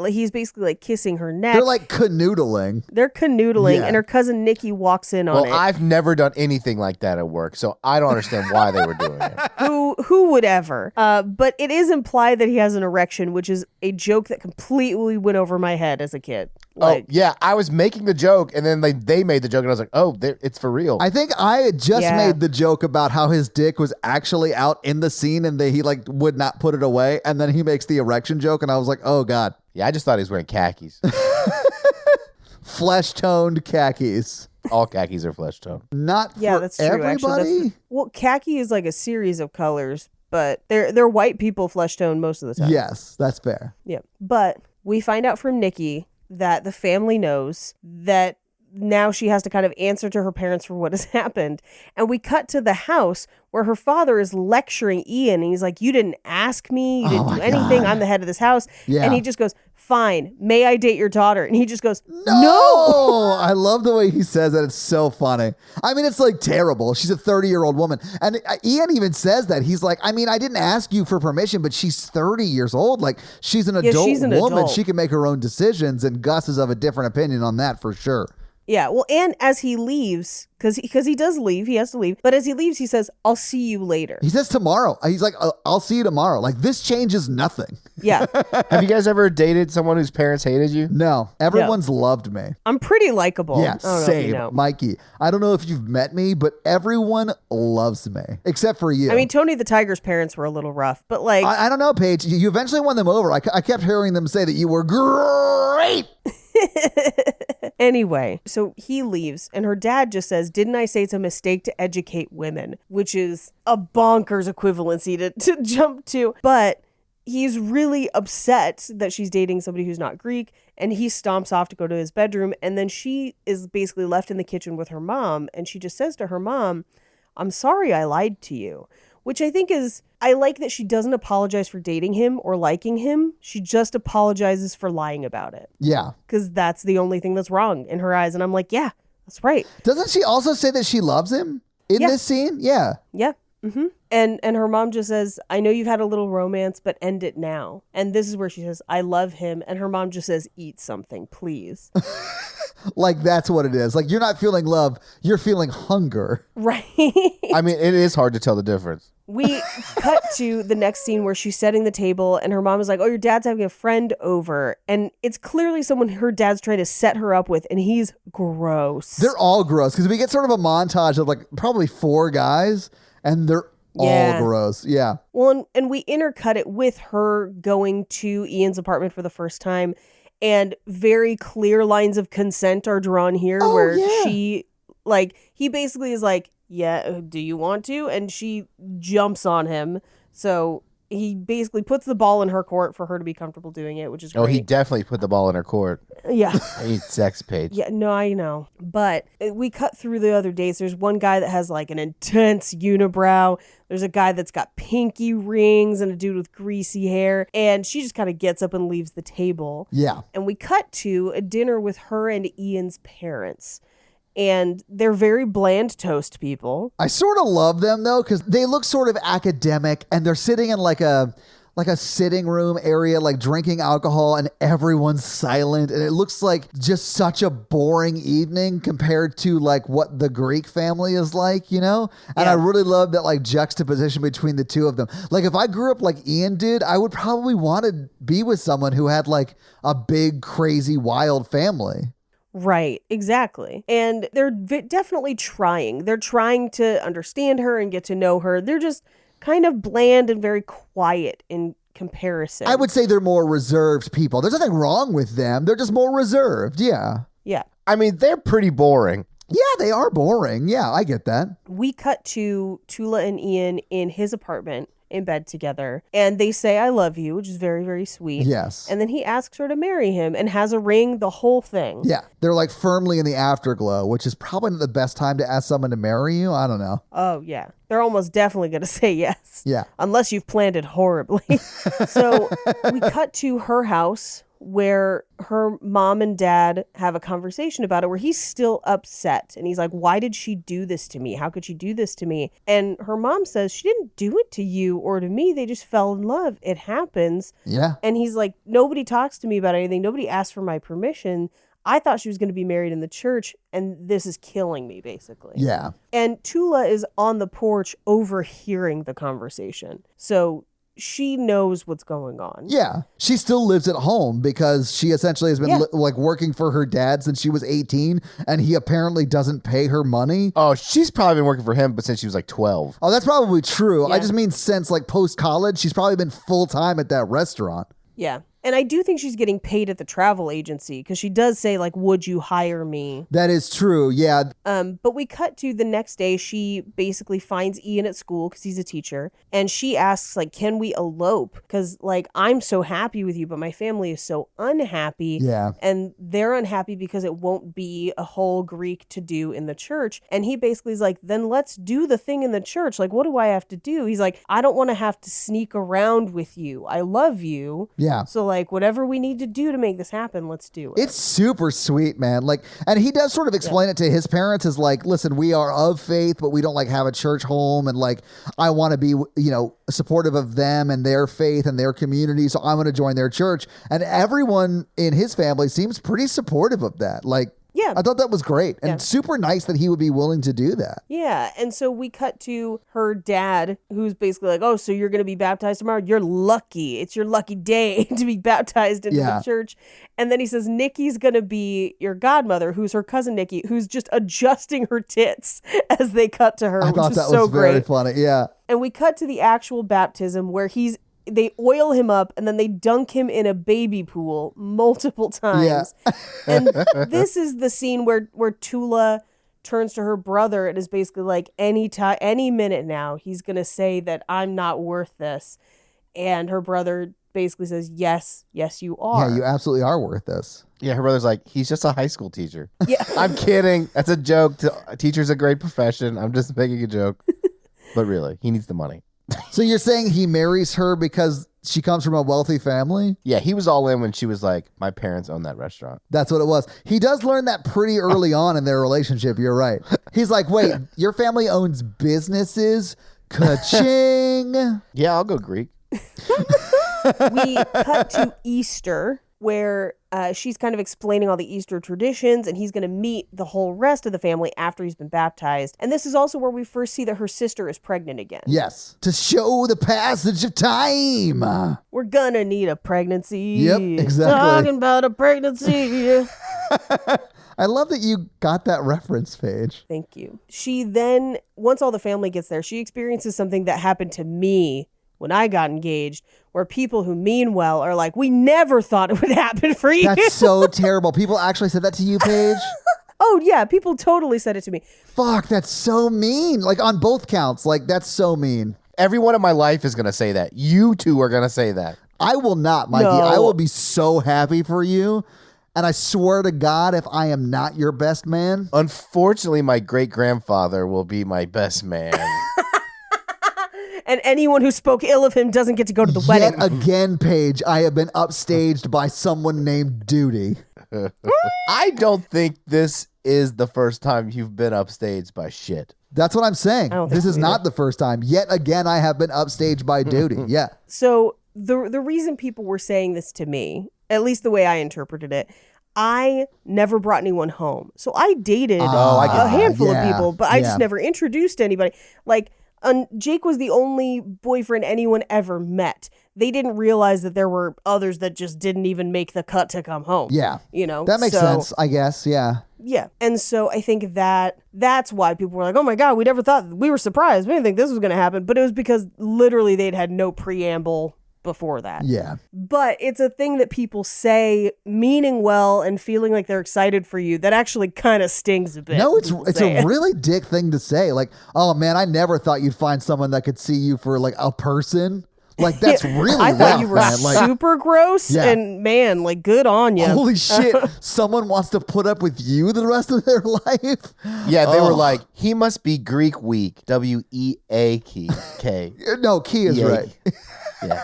he's basically like kissing her neck. they're like canoodling. They're canoodling Yeah. and her cousin Nikki walks in on Well, it. I've never done anything like that at work, so I don't understand why they were doing it. Who would ever? But it is implied that he has an erection, which is a joke that completely went over my head as a kid. Like, Oh, yeah, I was making the joke, and then they made the joke, and I was like, oh, it's for real. I think I had just Yeah. made the joke about how his dick was actually out in the scene and he like would not put it away. And then he makes the erection joke. And I was like, oh God, Yeah, I just thought he was wearing khakis. flesh toned khakis. All khakis are flesh tone. Not Yeah, for that's true. everybody. Actually, well, khaki is like a series of colors, but they're white people flesh tone most of the time. Yes, that's fair. Yeah. But we find out from Nikki that the family knows that now she has to kind of answer to her parents for what has happened. And we cut to the house where her father is lecturing Ian. And he's like, you didn't ask me. You didn't do anything. I'm the head of this house. Yeah. And he just goes, fine. May I date your daughter? And he just goes, No! I love the way he says that. It's so funny. I mean, it's like terrible. She's a 30-year-old woman. And Ian even says that. He's like, I mean, I didn't ask you for permission, but she's 30 years old. Like, she's an adult she's an woman. adult. She can make her own decisions. And Gus is of a different opinion on that for sure. Yeah, well, and as he leaves, because he does leave, he has to leave. But as he leaves, he says, I'll see you later. He says tomorrow. He's like, I'll see you tomorrow. Like, this changes nothing. Yeah, Have you guys ever dated someone whose parents hated you? No, everyone's loved me. I'm pretty likable. Yeah, I don't know if same. you know. Mikey. I don't know if you've met me, but everyone loves me, except for you. I mean, Tony the Tiger's parents were a little rough, but like, I don't know, Paige. You eventually won them over. I kept hearing them say that you were great. anyway, so he leaves, and her dad just says, didn't I say it's a mistake to educate women? Which is a bonkers equivalency to jump to. But he's really upset that she's dating somebody who's not Greek, and he stomps off to go to his bedroom, and then she is basically left in the kitchen with her mom, and she just says to her mom, I'm sorry I lied to you. Which I think is, I like that she doesn't apologize for dating him or liking him. She just apologizes for lying about it. Yeah. Because that's the only thing that's wrong in her eyes. And I'm like, yeah, that's right. Doesn't she also say that she loves him in Yeah. this scene? Yeah. Yeah. Mm-hmm. And her mom just says, I know you've had a little romance, but end it now. And this is where she says, I love him. And her mom just says, eat something, please. Like, that's what it is. Like, you're not feeling love. You're feeling hunger. Right. I mean, it is hard to tell the difference. We cut to the next scene where she's setting the table and her mom is like, oh, your dad's having a friend over. And it's clearly someone her dad's trying to set her up with. And he's gross. They're all gross because we get sort of a montage of like probably 4 guys and they're Yeah. all gross. Yeah. Well, and we intercut it with her going to Ian's apartment for the first time. And very clear lines of consent are drawn here where yeah. she, like, he basically is like, yeah, do you want to? And she jumps on him. So he basically puts the ball in her court for her to be comfortable doing it, which is great. Oh, he definitely put the ball in her court. Yeah. I need sex, Paige. Yeah, no, I know. But we cut through the other dates. There's one guy that has like an intense unibrow. There's a guy that's got pinky rings and a dude with greasy hair. And she just kind of gets up and leaves the table. Yeah. And we cut to a dinner with her and Ian's parents. And they're very bland toast people. I sort of love them though because they look sort of academic and they're sitting in like a sitting room area, like drinking alcohol, and everyone's silent. And it looks like just such a boring evening compared to like what the Greek family is like, you know? And Yeah. I really love that like juxtaposition between the two of them. Like if I grew up like Ian did, I would probably want to be with someone who had like a big, crazy, wild family. Right, exactly. And they're definitely trying. They're trying to understand her and get to know her. They're just kind of bland and very quiet in comparison. I would say they're more reserved people. There's nothing wrong with them. They're just more reserved. Yeah. Yeah. I mean, they're pretty boring. Yeah, they are boring. Yeah, I get that. We cut to Tula and Ian in his apartment in bed together, and they say, I love you, which is very, very sweet. Yes. And then he asks her to marry him and has a ring, the whole thing. Yeah, they're like firmly in the afterglow, which is probably not the best time to ask someone to marry you. I don't know. Oh, yeah. They're almost definitely going to say yes. Yeah. Unless you've planned it horribly. So we cut to her house where her mom and dad have a conversation about it where he's still upset. And he's like, why did she do this to me? How could she do this to me? And her mom says, she didn't do it to you or to me. They just fell in love. It happens. Yeah. And he's like, nobody talks to me about anything. Nobody asked for my permission. I thought she was going to be married in the church, and this is killing me, basically. Yeah. And Tula is on the porch overhearing the conversation. So she knows what's going on. Yeah. She still lives at home because she essentially has been Yeah. like working for her dad since she was 18, and he apparently doesn't pay her money. Oh, she's probably been working for him, but since she was like 12. Oh, that's probably true. I Yeah. just mean since like post college, she's probably been full time at that restaurant. Yeah. And I do think she's getting paid at the travel agency because she does say, like, would you hire me? That is true. Yeah. But we cut to the next day. She basically finds Ian at school because he's a teacher. And she asks, like, can we elope? Because, like, I'm so happy with you, but my family is so unhappy. Yeah. And they're unhappy because it won't be a whole Greek to do in the church. And he basically is like, then let's do the thing in the church. Like, what do I have to do? He's like, I don't want to have to sneak around with you. I love you. Yeah. So, like, whatever we need to do to make this happen, let's do it. It's super sweet, man. Like, and he does sort of explain it to his parents as like, listen, we are of faith, but we don't like have a church home. And like, I want to be, supportive of them and their faith and their community. So I'm going to join their church. And everyone in his family seems pretty supportive of that. Like, Yeah. I thought that was great and Yeah. super nice that he would be willing to do that. Yeah. And so we cut to her dad, who's basically like, oh, so you're going to be baptized tomorrow? You're lucky. It's your lucky day to be baptized into Yeah. the church. And then he says, Nikki's going to be your godmother, who's her cousin Nikki, who's just adjusting her tits as they cut to her, I which thought is that so was very great. funny. Yeah. And we cut to the actual baptism where they oil him up and then they dunk him in a baby pool multiple times. And this is the scene where Tula turns to her brother and is basically like, any minute now, he's going to say that I'm not worth this. And her brother basically says, yes, you are. Yeah, you absolutely are worth this. Yeah, her brother's like, he's just a high school teacher. Yeah. I'm kidding. That's a joke. A teacher's a great profession. I'm just making a joke. But really, he needs the money. So you're saying he marries her because she comes from a wealthy family? Yeah, he was all in when she was like, my parents own that restaurant. That's what it was. He does learn that pretty early on in their relationship. You're right. He's like, wait, your family owns businesses? Ka-ching. Yeah, I'll go Greek. We cut to Easter, where she's kind of explaining all the Easter traditions, and he's going to meet the whole rest of the family after he's been baptized. And this is also where we first see that her sister is pregnant again. Yes. To show the passage of time. We're going to need a pregnancy. Yep, exactly. Talking about a pregnancy. I love that you got that reference, Paige. Thank you. She then, once all the family gets there, she experiences something that happened to me when I got engaged, where people who mean well are like, we never thought it would happen for you. That's so terrible. People actually said that to you, Paige? Oh, yeah. People totally said it to me. Fuck, that's so mean. Like on both counts. Like that's so mean. Everyone in my life is going to say that. You two are going to say that. I will not, Mikey. No. I will be so happy for you. And I swear to God, if I am not your best man. Unfortunately, my great-grandfather will be my best man. And anyone who spoke ill of him doesn't get to go to the wedding. Yet again, Paige, I have been upstaged by someone named Duty. I don't think this is the first time you've been upstaged by shit. That's what I'm saying. I don't think This so is either. not the first time. Yet again, I have been upstaged by Duty. Yeah. So the reason people were saying this to me, at least the way I interpreted it, I never brought anyone home. So I dated I get a handful yeah, of people, but I yeah. just never introduced anybody. Like, Jake was the only boyfriend anyone ever met. They didn't realize that there were others that just didn't even make the cut to come home. Yeah. You know? That makes So, sense, I guess. Yeah. Yeah. And so I think that's why people were like, oh my God, we never thought, we were surprised. We didn't think this was going to happen. But it was because literally they'd had no preamble before that. Yeah. But it's a thing that people say meaning well and feeling like they're excited for you that actually kind of stings a bit. No, when it's people it's say a it. really dick thing to say. Like, oh man, I never thought you'd find someone that could see you for like a person. Like that's really I rough, thought you were man. Like, super gross Yeah. and man, like good on you. holy shit, someone wants to put up with you the rest of their life. Yeah, they were Oh. like, he must be Greek weak. W-E-A-K. No, Key is Eak. right. Yeah.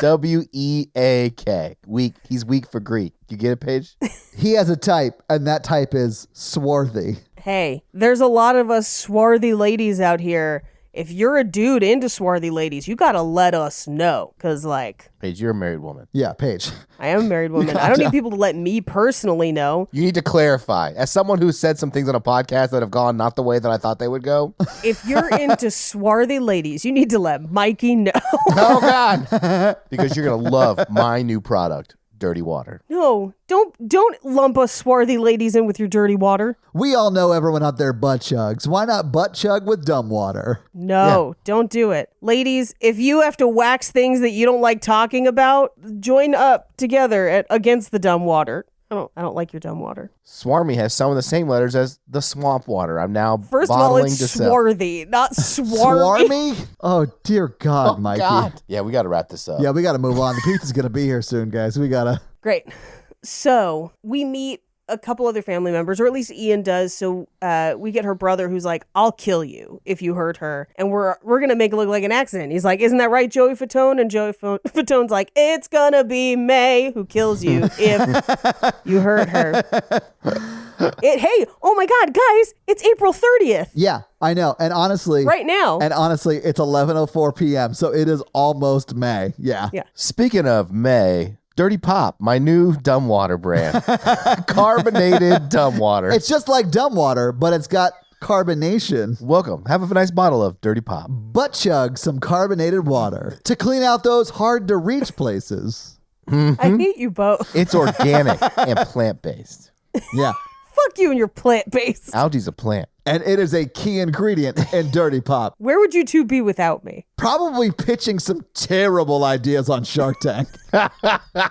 W-E-A-K. Weak. He's weak for Greek. You get it, Paige? He has a type, and that type is swarthy. Hey, there's a lot of us swarthy ladies out here. If you're a dude into swarthy ladies, you gotta let us know. Cause like, Paige, you're a married woman. Yeah, Paige. I am a married woman. I don't need people to let me personally know. You need to clarify. As someone who said some things on a podcast that have gone not the way that I thought they would go. If you're into swarthy ladies, you need to let Mikey know. Oh, God. Because you're going to love my new product, dirty water. No, don't lump us swarthy ladies in with your dirty water. We all know everyone out there butt chugs. Why not butt chug with dumb water? No, don't do it. Ladies, if you have to wax things that you don't like talking about, join up together against the dumb water. I don't like your dumb water. Swarmy has some of the same letters as the swamp water. I'm now First of all, bottling it's to sell. swarthy, not swarmy. Swarmy? Oh, dear God, Mikey. God. Yeah, we got to wrap this up. Yeah, we got to move on. The pizza's going to be here soon, guys. We got to. Great. So we meet a couple other family members, or at least Ian does. So we get her brother, who's like, "I'll kill you if you hurt her," and we're gonna make it look like an accident. He's like, "Isn't that right, Joey Fatone?" And Joey Fatone's like, "It's gonna be May who kills you if you hurt her." Hey, oh my God, guys, it's April 30th. Yeah, I know. And honestly, Right now. And honestly, it's 11:04 p.m., so it is almost May. Yeah. Yeah. Speaking of May, Dirty Pop, my new dumb water brand. Carbonated dumb water. It's just like dumb water, but it's got carbonation. Welcome. Have a nice bottle of Dirty Pop. Butt chug some carbonated water to clean out those hard to reach places. I hate you both. It's organic and plant-based. Yeah. Fuck you and your plant-based. Algae's a plant. And it is a key ingredient in Dirty Pop. Where would you two be without me? Probably pitching some terrible ideas on Shark Tank.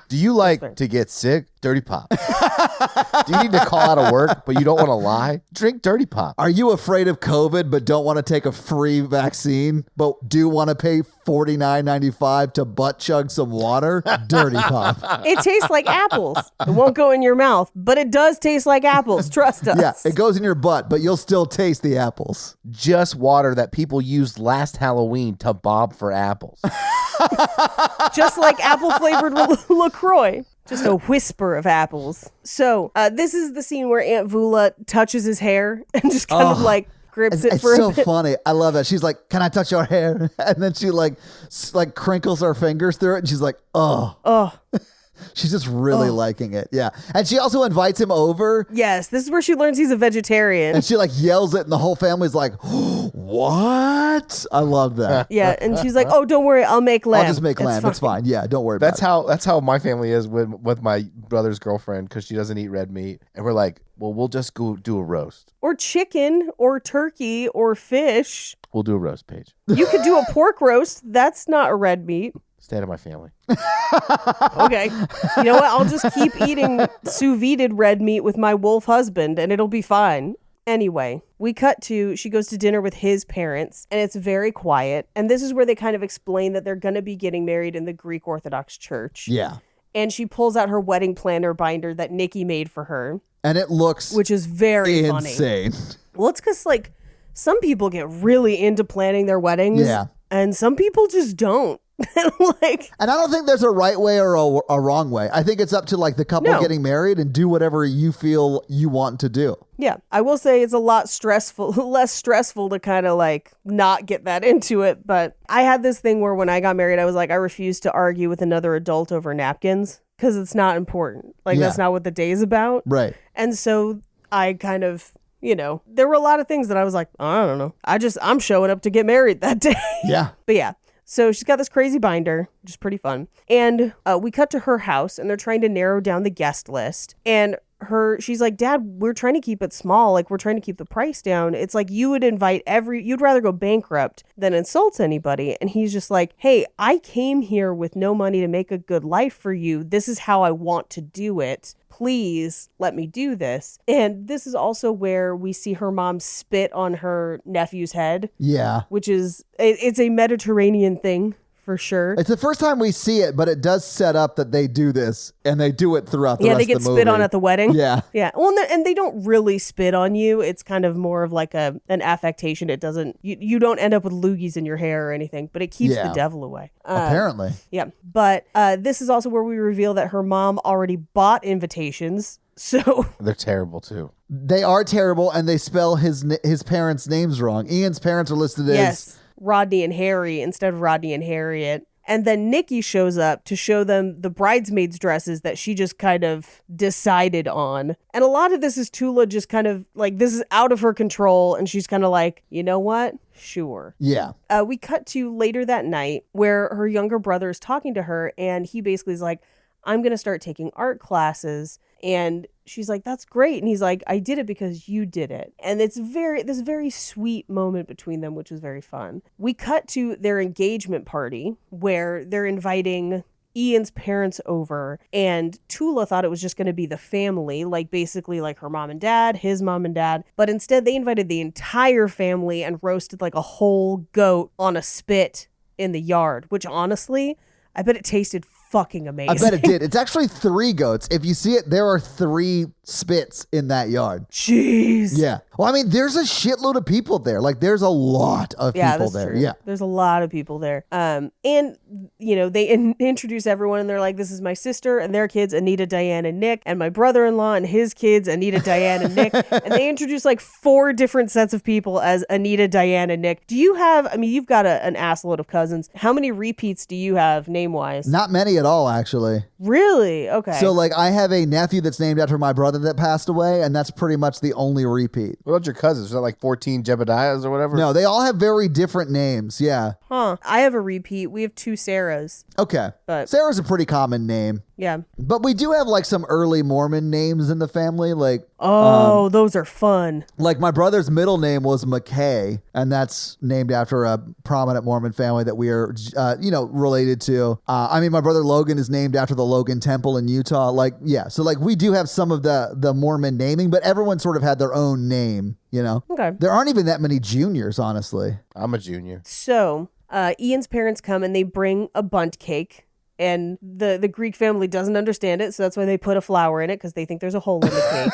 Do you like to get sick? Dirty Pop. Do you need to call out of work, but you don't want to lie? Drink Dirty Pop. Are you afraid of COVID but don't want to take a free vaccine, but do want to pay $49.95 to butt chug some water? Dirty Pop. It tastes like apples. It won't go in your mouth, but it does taste like apples. Trust us. Yeah, it goes in your butt, but you'll still taste the apples. Just water that people used last Halloween to bob for apples. Just like apple-flavored LaCroix. Just a whisper of apples. So this is the scene where Aunt Vula touches his hair and just kind of like grips it It's for so a bit. funny. I love that. She's like, "Can I touch your hair?" And then she like crinkles her fingers through it, and she's like, "Oh." Oh, She's just really liking it. Yeah. And she also invites him over, yes. This is where she learns he's a vegetarian. and she like yells it, and the whole family's like, "What?" I love that. Yeah, and she's like, "Oh, don't worry, I'll make lamb. I'll just make lamb. It's fine. Yeah, don't worry That's about that's how my family is with my brother's girlfriend, because she doesn't eat red meat. And we're like, well, we'll just go do a roast. Or chicken, or turkey, or fish. We'll do a roast, Paige. You could do a pork roast. That's not a red meat. Stay out of my family. Okay. You know what? I'll just keep eating sous vide red meat with my wolf husband, and it'll be fine. Anyway, we cut to, she goes to dinner with his parents, and it's very quiet. And this is where they kind of explain that they're going to be getting married in the Greek Orthodox Church. it. Yeah. And she pulls out her wedding planner binder that Nikki made for her, And it looks which is very funny. insane. Well, it's because, like, some people get really into planning their weddings. Yeah. And some people just don't. Like, And I don't think there's a right way or a wrong way. I think it's up to like the couple No. getting married and do whatever you feel you want to do. yeah, I will say it's a lot less stressful to kind of like not get that into it. But I had this thing where when I got married, I was like, I refuse to argue with another adult over napkins because it's not important. Like, Yeah. that's not what the day's about. Right. And so I kind of, there were a lot of things that I was like, I don't know. I'm showing up to get married that day. Yeah. But yeah, so she's got this crazy binder, which is pretty fun. And we cut to her house, and they're trying to narrow down the guest list. And she's like, "Dad, we're trying to keep it small. Like, we're trying to keep the price down. It's like you would invite you'd rather go bankrupt than insult anybody." And he's just like, "Hey, I came here with no money to make a good life for you. This is how I want to do it. Please let me do this." And this is also where we see her mom spit on her nephew's head, Yeah. which is, it's a Mediterranean thing for sure. It's the first time we see it, but it does set up that they do this, and they do it throughout the Yeah, rest they get of the movie. spit on at the wedding. Yeah. Yeah. Well, and they don't really spit on you. It's kind of more of like an affectation. It doesn't, you don't end up with loogies in your hair or anything, but it keeps Yeah. the devil away. Apparently. Yeah. But this is also where we reveal that her mom already bought invitations. So They're terrible, too. They are terrible, and they spell his parents' names wrong. Ian's parents are listed as... yes, Rodney and Harry instead of Rodney and Harriet. And then Nikki shows up to show them the bridesmaids' dresses that she just kind of decided on. And a lot of this is Tula just kind of like, this is out of her control. And she's kind of like, you know what? Sure. Yeah. We cut to later that night where her younger brother is talking to her. And he basically is like, I'm going to start taking art classes. And she's like, that's great. And he's like, I did it because you did it. And it's this very sweet moment between them, which was very fun. We cut to their engagement party where they're inviting Ian's parents over, and Tula thought it was just going to be the family, like basically like her mom and dad, his mom and dad, but instead they invited the entire family and roasted like a whole goat on a spit in the yard, which honestly, I bet it tasted fucking amazing. I bet it did. It's actually 3 goats. If you see it, there are 3 spits in that yard. Jeez. Yeah. Well, I mean, there's a shitload of people there. Like, there's a lot of people that's there. True. Yeah. There's a lot of people there. And, you know, they introduce everyone and they're like, this is my sister and their kids, Anita, Diane, and Nick, and my brother-in-law and his kids, Anita, Diane, and Nick. And they introduce like 4 different sets of people as Anita, Diane, and Nick. Do you have, I mean, you've got an assload of cousins. How many repeats do you have name-wise? Not many at all, actually. Really? Okay. So, like, I have a nephew that's named after my brother that passed away, and that's pretty much the only repeat. What about your cousins? Is that like 14 Jebediahs or whatever? No, they all have very different names. Yeah. Huh. I have a repeat. We have 2 Sarahs. Okay. But Sarah's a pretty common name. yeah. But we do have, like, some early Mormon names in the family. Oh, those are fun. Like, my brother's middle name was McKay, and that's named after a prominent Mormon family that we are, related to. I mean, my brother Logan is named after the Logan Temple in Utah. Like, yeah. So, like, we do have some of the Mormon naming, but everyone sort of had their own name, you know? Okay. There aren't even that many juniors, honestly. I'm a junior. So, Ian's parents come and they bring a bundt cake. And the Greek family doesn't understand it, so that's why they put a flower in it, because they think there's a hole in the cake.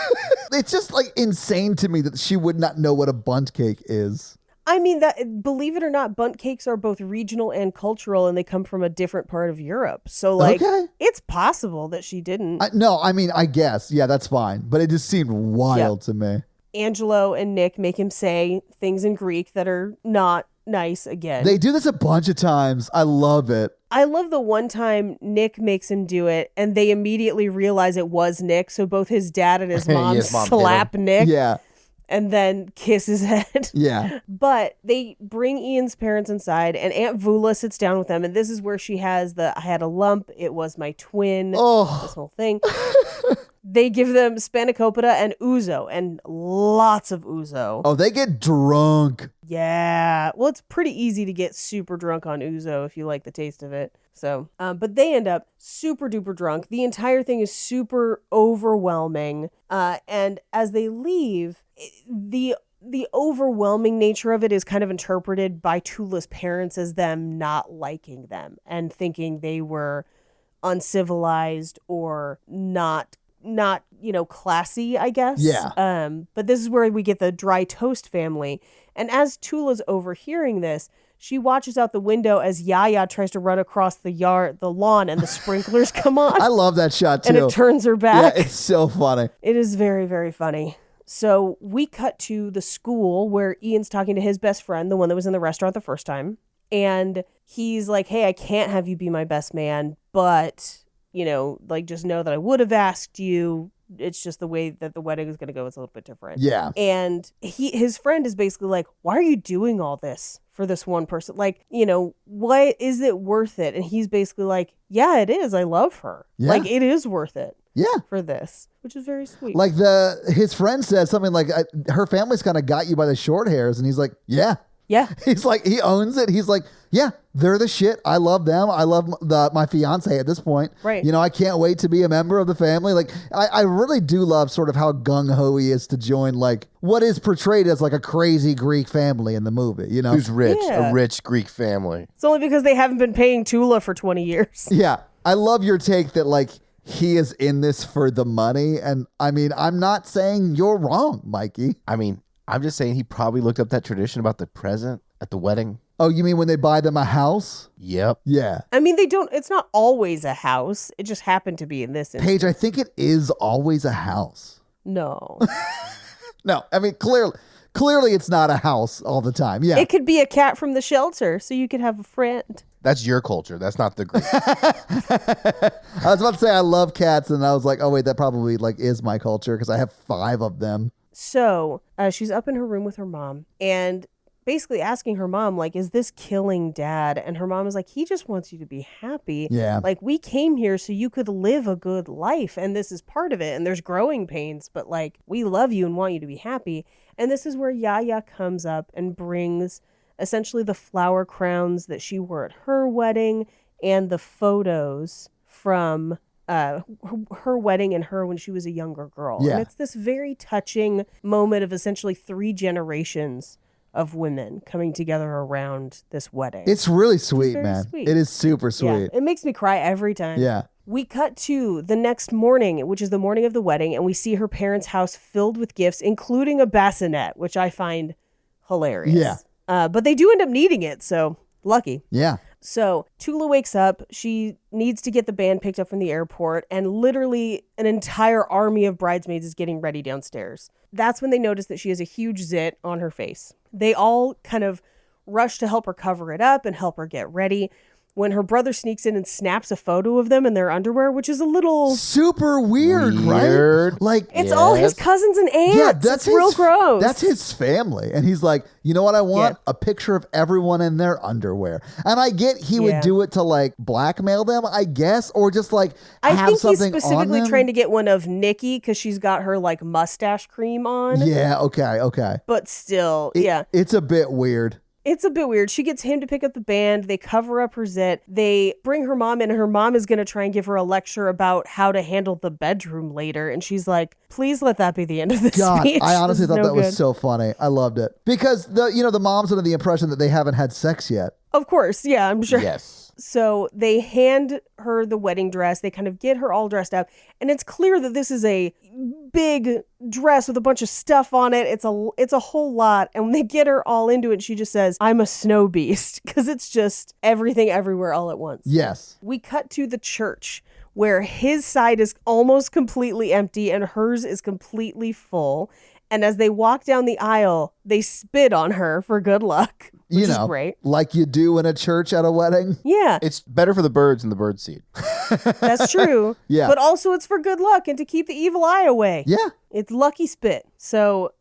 It's just, like, insane to me that she would not know what a bundt cake is. I mean, that, believe it or not, bundt cakes are both regional and cultural, and they come from a different part of Europe. So, like, Okay. It's possible that she didn't. No, I mean, I guess. Yeah, that's fine. But it just seemed wild to me. Angelo and Nick make him say things in Greek that are not nice again. They do this a bunch of times. I love it. I love the one time Nick makes him do it, and they immediately realize it was Nick, so both his dad and his mom, His mom slap Nick. Yeah. And then kiss his head. Yeah. But they bring Ian's parents inside, and Aunt Vula sits down with them, and this is where she has I had a lump, it was my twin, Oh. this whole thing. They give them spanakopita and ouzo, and lots of ouzo. Oh, they get drunk. Yeah. Well, it's pretty easy to get super drunk on ouzo if you like the taste of it. So, but they end up super duper drunk. The entire thing is super overwhelming. And as they leave, the overwhelming nature of it is kind of interpreted by Tula's parents as them not liking them and thinking they were uncivilized or not classy, I guess. Yeah. But this is where we get the dry toast family. And as Tula's overhearing this, she watches out the window as Yaya tries to run across the lawn, and the sprinklers come on. I love that shot too. And it turns her back. Yeah, it's so funny. It is very, very funny. So we cut to the school where Ian's talking to his best friend, the one that was in the restaurant the first time. And he's like, hey, I can't have you be my best man, but, just know that I would have asked you. It's just the way that the wedding is going to go. It's a little bit different. Yeah. And his friend is basically like, why are you doing all this for this one person? Like, what is it worth it? And he's basically like, yeah, it is. I love her. Yeah. Like, it is worth it. Yeah. For this, which is very sweet. Like his friend says something like, her family's kind of got you by the short hairs. And he's like, yeah. Yeah. He's like, he owns it. He's like, yeah, they're the shit. I love them. I love my fiance at this point. Right. I can't wait to be a member of the family. Like, I really do love sort of how gung-ho he is to join, like, what is portrayed as like a crazy Greek family in the movie, Who's rich, Yeah. a rich Greek family. It's only because they haven't been paying Tula for 20 years. Yeah. I love your take that, like, he is in this for the money. And I mean, I'm not saying you're wrong, Mikey. I mean, I'm just saying he probably looked up that tradition about the present at the wedding. Oh, you mean when they buy them a house? Yep. Yeah. I mean, it's not always a house. It just happened to be in this instance. Paige, I think it is always a house. No. No, I mean, clearly it's not a house all the time. Yeah. It could be a cat from the shelter, so you could have a friend. That's your culture. That's not the Greek. I was about to say I love cats, and I was like, oh, wait, that probably like is my culture because I have 5 of them. So she's up in her room with her mom, and basically asking her mom, like, is this killing dad? And her mom is like, he just wants you to be happy. Yeah. Like, we came here so you could live a good life. And this is part of it. And there's growing pains, but like, we love you and want you to be happy. And this is where Yaya comes up and brings essentially the flower crowns that she wore at her wedding and the photos from her wedding and her when she was a younger girl. Yeah. And it's this very touching moment of essentially 3 generations of women coming together around this wedding. It's really sweet, very man. sweet. It is super Yeah, sweet. it makes me cry every time. Yeah. We cut to the next morning, which is the morning of the wedding, and we see her parents' house filled with gifts, including a bassinet, which I find hilarious. Yeah. But they do end up needing it, so lucky. Yeah. So Tula wakes up. She needs to get the band picked up from the airport, and literally an entire army of bridesmaids is getting ready downstairs. That's when they notice that she has a huge zit on her face. They all kind of rush to help her cover it up and help her get ready. When her brother sneaks in and snaps a photo of them in their underwear, which is a little... Super weird, right? Like, It's all his cousins and aunts. yeah, that's it's real his, gross. That's his family. And he's like, you know what I want? Yeah. A picture of everyone in their underwear. And I get he would Yeah. do it to like blackmail them, I guess, or just like I have think he's something specifically on them. trying to get one of Nikki because she's got her like mustache cream on. Yeah, okay. But still, yeah. It's a bit weird. It's a bit weird. She gets him to pick up the band. They cover up her zit. They bring her mom in, and her mom is going to try and give her a lecture about how to handle the bedroom later. And she's like, please let that be the end of this God, speech. I honestly This thought is that no was good." so funny. I loved it. Because the mom's under the impression that they haven't had sex yet. Of course, yeah, I'm sure. Yes. So they hand her the wedding dress. They kind of get her all dressed up. And it's clear that this is a big dress with a bunch of stuff on it. It's a whole lot. And when they get her all into it, she just says, I'm a snow beast. Because it's just everything everywhere all at once. Yes. We cut to the church where his side is almost completely empty and hers is completely full. And as they walk down the aisle, they spit on her for good luck, which is great. Like you do in a church at a wedding. Yeah, It's better for the birds than the bird seed. that's true. Yeah. But also it's for good luck and to keep the evil eye away. Yeah. It's lucky spit. So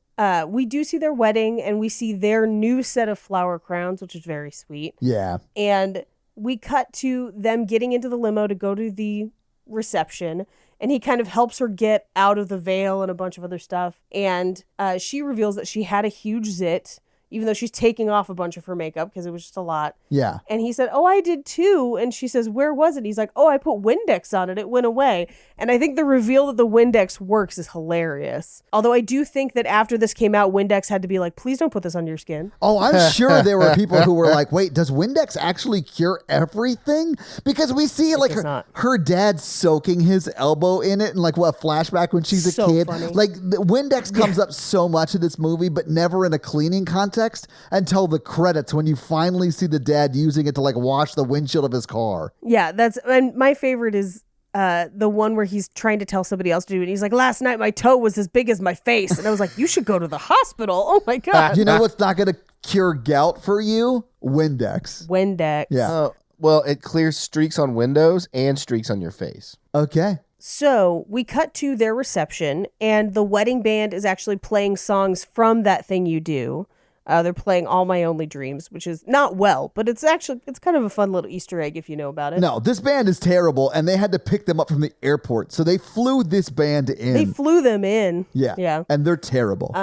we do see their wedding and we see their new set of flower crowns, which is very sweet. Yeah. And we cut to them getting into the limo to go to the reception. And he kind of helps her get out of the veil and a bunch of other stuff. And she reveals that she had a huge zit, even though she's taking off a bunch of her makeup because it was just a lot. Yeah. And he said, oh, I did too. And she says, where was it? And he's like, oh, I put Windex on it. It went away. And I think the reveal that the Windex works is hilarious. Although I do think that after this came out, Windex had to be like, please don't put this on your skin. Oh, I'm sure there were people who were like, wait, does Windex actually cure everything? Because we see like does not. her dad soaking his elbow in it and like what flashback when she's a So kid. funny. Like the Windex comes up so much in this movie, but never in a cleaning context until the credits when you finally see the dad using it to like wash the windshield of his car. Yeah, and my favorite is the one where he's trying to tell somebody else to do it. And he's like, last night my toe was as big as my face. And I was like, you should go to the hospital. Oh my God. You know what's not going to cure gout for you? Windex. Windex. Yeah. Well, it clears streaks on windows and streaks on your face. Okay. So we cut to their reception, and the wedding band is actually playing songs from That Thing You Do. They're playing All My Only Dreams, which is not well, but it's kind of a fun little Easter egg if you know about it. No, this band is terrible, and they had to pick them up from the airport. So they flew this band in. They flew them in. Yeah. Yeah. And they're terrible.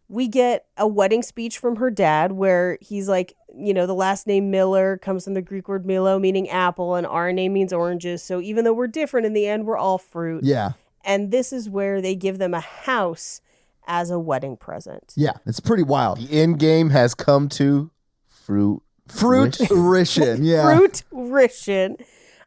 We get a wedding speech from her dad where he's like, you know, the last name Miller comes from the Greek word Milo, meaning apple, and our name means oranges. So even though we're different, in the end, we're all fruit. Yeah. And this is where they give them a house as a wedding present. Yeah. It's pretty wild. The end game has come to fruit. Fruition. Yeah. Fruition.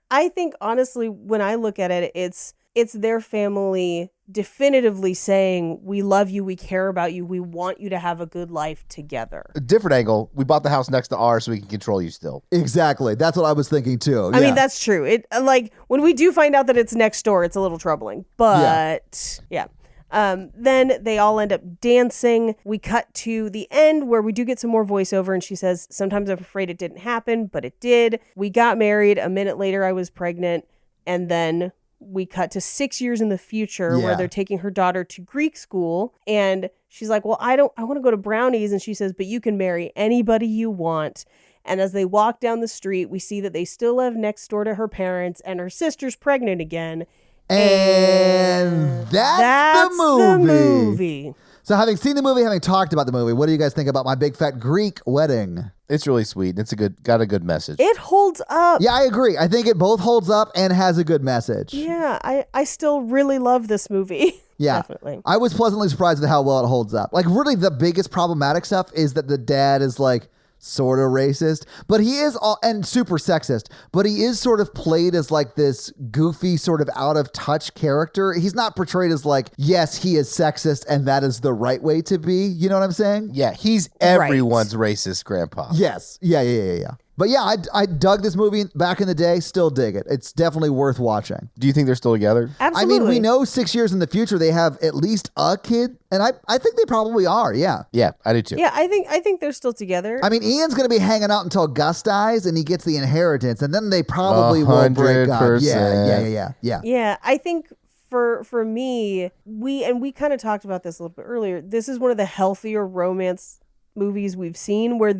I think, honestly, when I look at it, it's their family definitively saying, we love you, we care about you, we want you to have a good life together. A different angle. We bought the house next to ours so we can control you still. Exactly. That's what I was thinking too. I mean, that's true. It like when we do find out that it's next door, it's a little troubling. But yeah. Then they all end up dancing. We cut to the end where we do get some more voiceover, and she says, sometimes I'm afraid it didn't happen, but it did. We got married. A minute later, I was pregnant. And then we cut to 6 years in the future where Yeah. they're taking her daughter to Greek school, and she's like, well, I want to go to Brownies. And she says, but you can marry anybody you want. And as they walk down the street, we see that they still live next door to her parents, and her sister's pregnant again. And that's the movie. So having seen the movie, having talked about the movie, what do you guys think about My Big Fat Greek Wedding? It's really sweet. It's got a good message. It holds up. Yeah, I agree. I think it both holds up and has a good message. Yeah, I still really love this movie. Yeah, definitely. I was pleasantly surprised with how well it holds up. Like, really, the biggest problematic stuff is that the dad is like sort of racist, but he is and super sexist, but he is sort of played as like this goofy, sort of out of touch character. He's not portrayed as like, yes, he is sexist and that is the right way to be. You know what I'm saying? Yeah, he's everyone's racist grandpa. Yes. Yeah. But yeah, I dug this movie back in the day, still dig it. It's definitely worth watching. Do you think they're still together? Absolutely. I mean, we know 6 years in the future they have at least a kid, and I think they probably are, yeah. Yeah, I do too. Yeah, I think they're still together. I mean, Ian's going to be hanging out until Gus dies and he gets the inheritance, and then they probably will break up. 100%. Yeah. Yeah, I think for me, we kind of talked about this a little bit earlier. This is one of the healthier romance movies we've seen where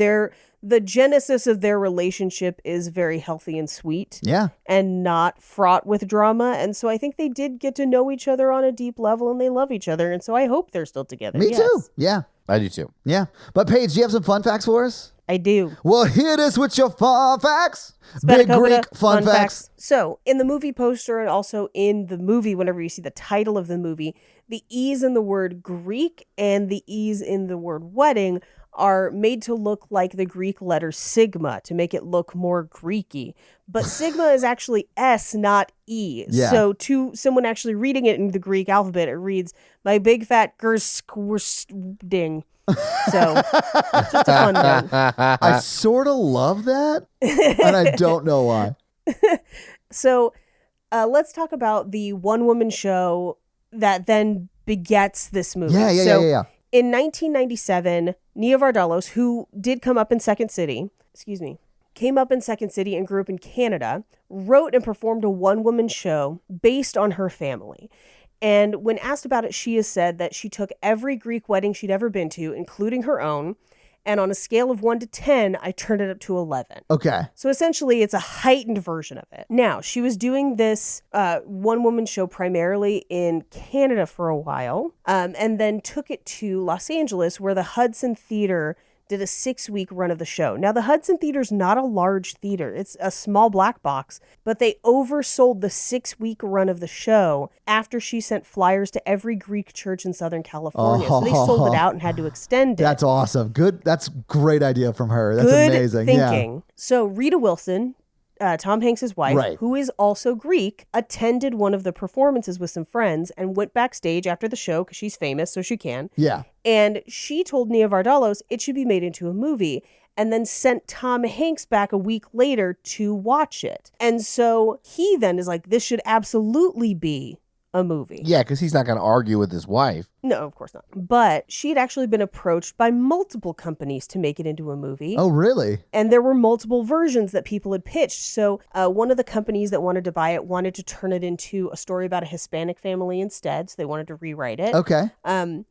the genesis of their relationship is very healthy and sweet. Yeah. And not fraught with drama. And so I think they did get to know each other on a deep level and they love each other. And so I hope they're still together. Me too. Yeah. I do too. Yeah. But Paige, do you have some fun facts for us? I do. Well, here it is with your fun facts. Big Greek fun facts. So in the movie poster and also in the movie, whenever you see the title of the movie, the E's in the word Greek and the E's in the word wedding are made to look like the Greek letter sigma to make it look more Greeky. But sigma is actually S, not E. Yeah. So to someone actually reading it in the Greek alphabet, it reads, my big fat ding. So just a fun one. I sort of love that, and I don't know why. So let's talk about the one-woman show that then begets this movie. Yeah. In 1997, Nia Vardalos, who did come up in Second City, came up in Second City and grew up in Canada, wrote and performed a one-woman show based on her family. And when asked about it, she has said that she took every Greek wedding she'd ever been to, including her own, and on a scale of 1 to 10, I turned it up to 11. Okay. So essentially, it's a heightened version of it. Now, she was doing this one-woman show primarily in Canada for a while, and then took it to Los Angeles, where the Hudson Theater did a 6-week run of the show. Now, the Hudson Theater's not a large theater. It's a small black box, but they oversold the 6-week run of the show after she sent flyers to every Greek church in Southern California. So they sold it out and had to extend it. That's awesome. Good. That's great idea from her. That's Good amazing. thinking. Yeah. So Rita Wilson, Tom Hanks' wife, Right. who is also Greek, attended one of the performances with some friends and went backstage after the show because she's famous, so she can. Yeah. And she told Nia Vardalos it should be made into a movie, and then sent Tom Hanks back a week later to watch it. And so he then is like, this should absolutely be a movie. Yeah, because he's not going to argue with his wife. No, of course not. But she had actually been approached by multiple companies to make it into a movie. Oh, really? And there were multiple versions that people had pitched. So one of the companies that wanted to buy it wanted to turn it into a story about a Hispanic family instead. So they wanted to rewrite it. Okay.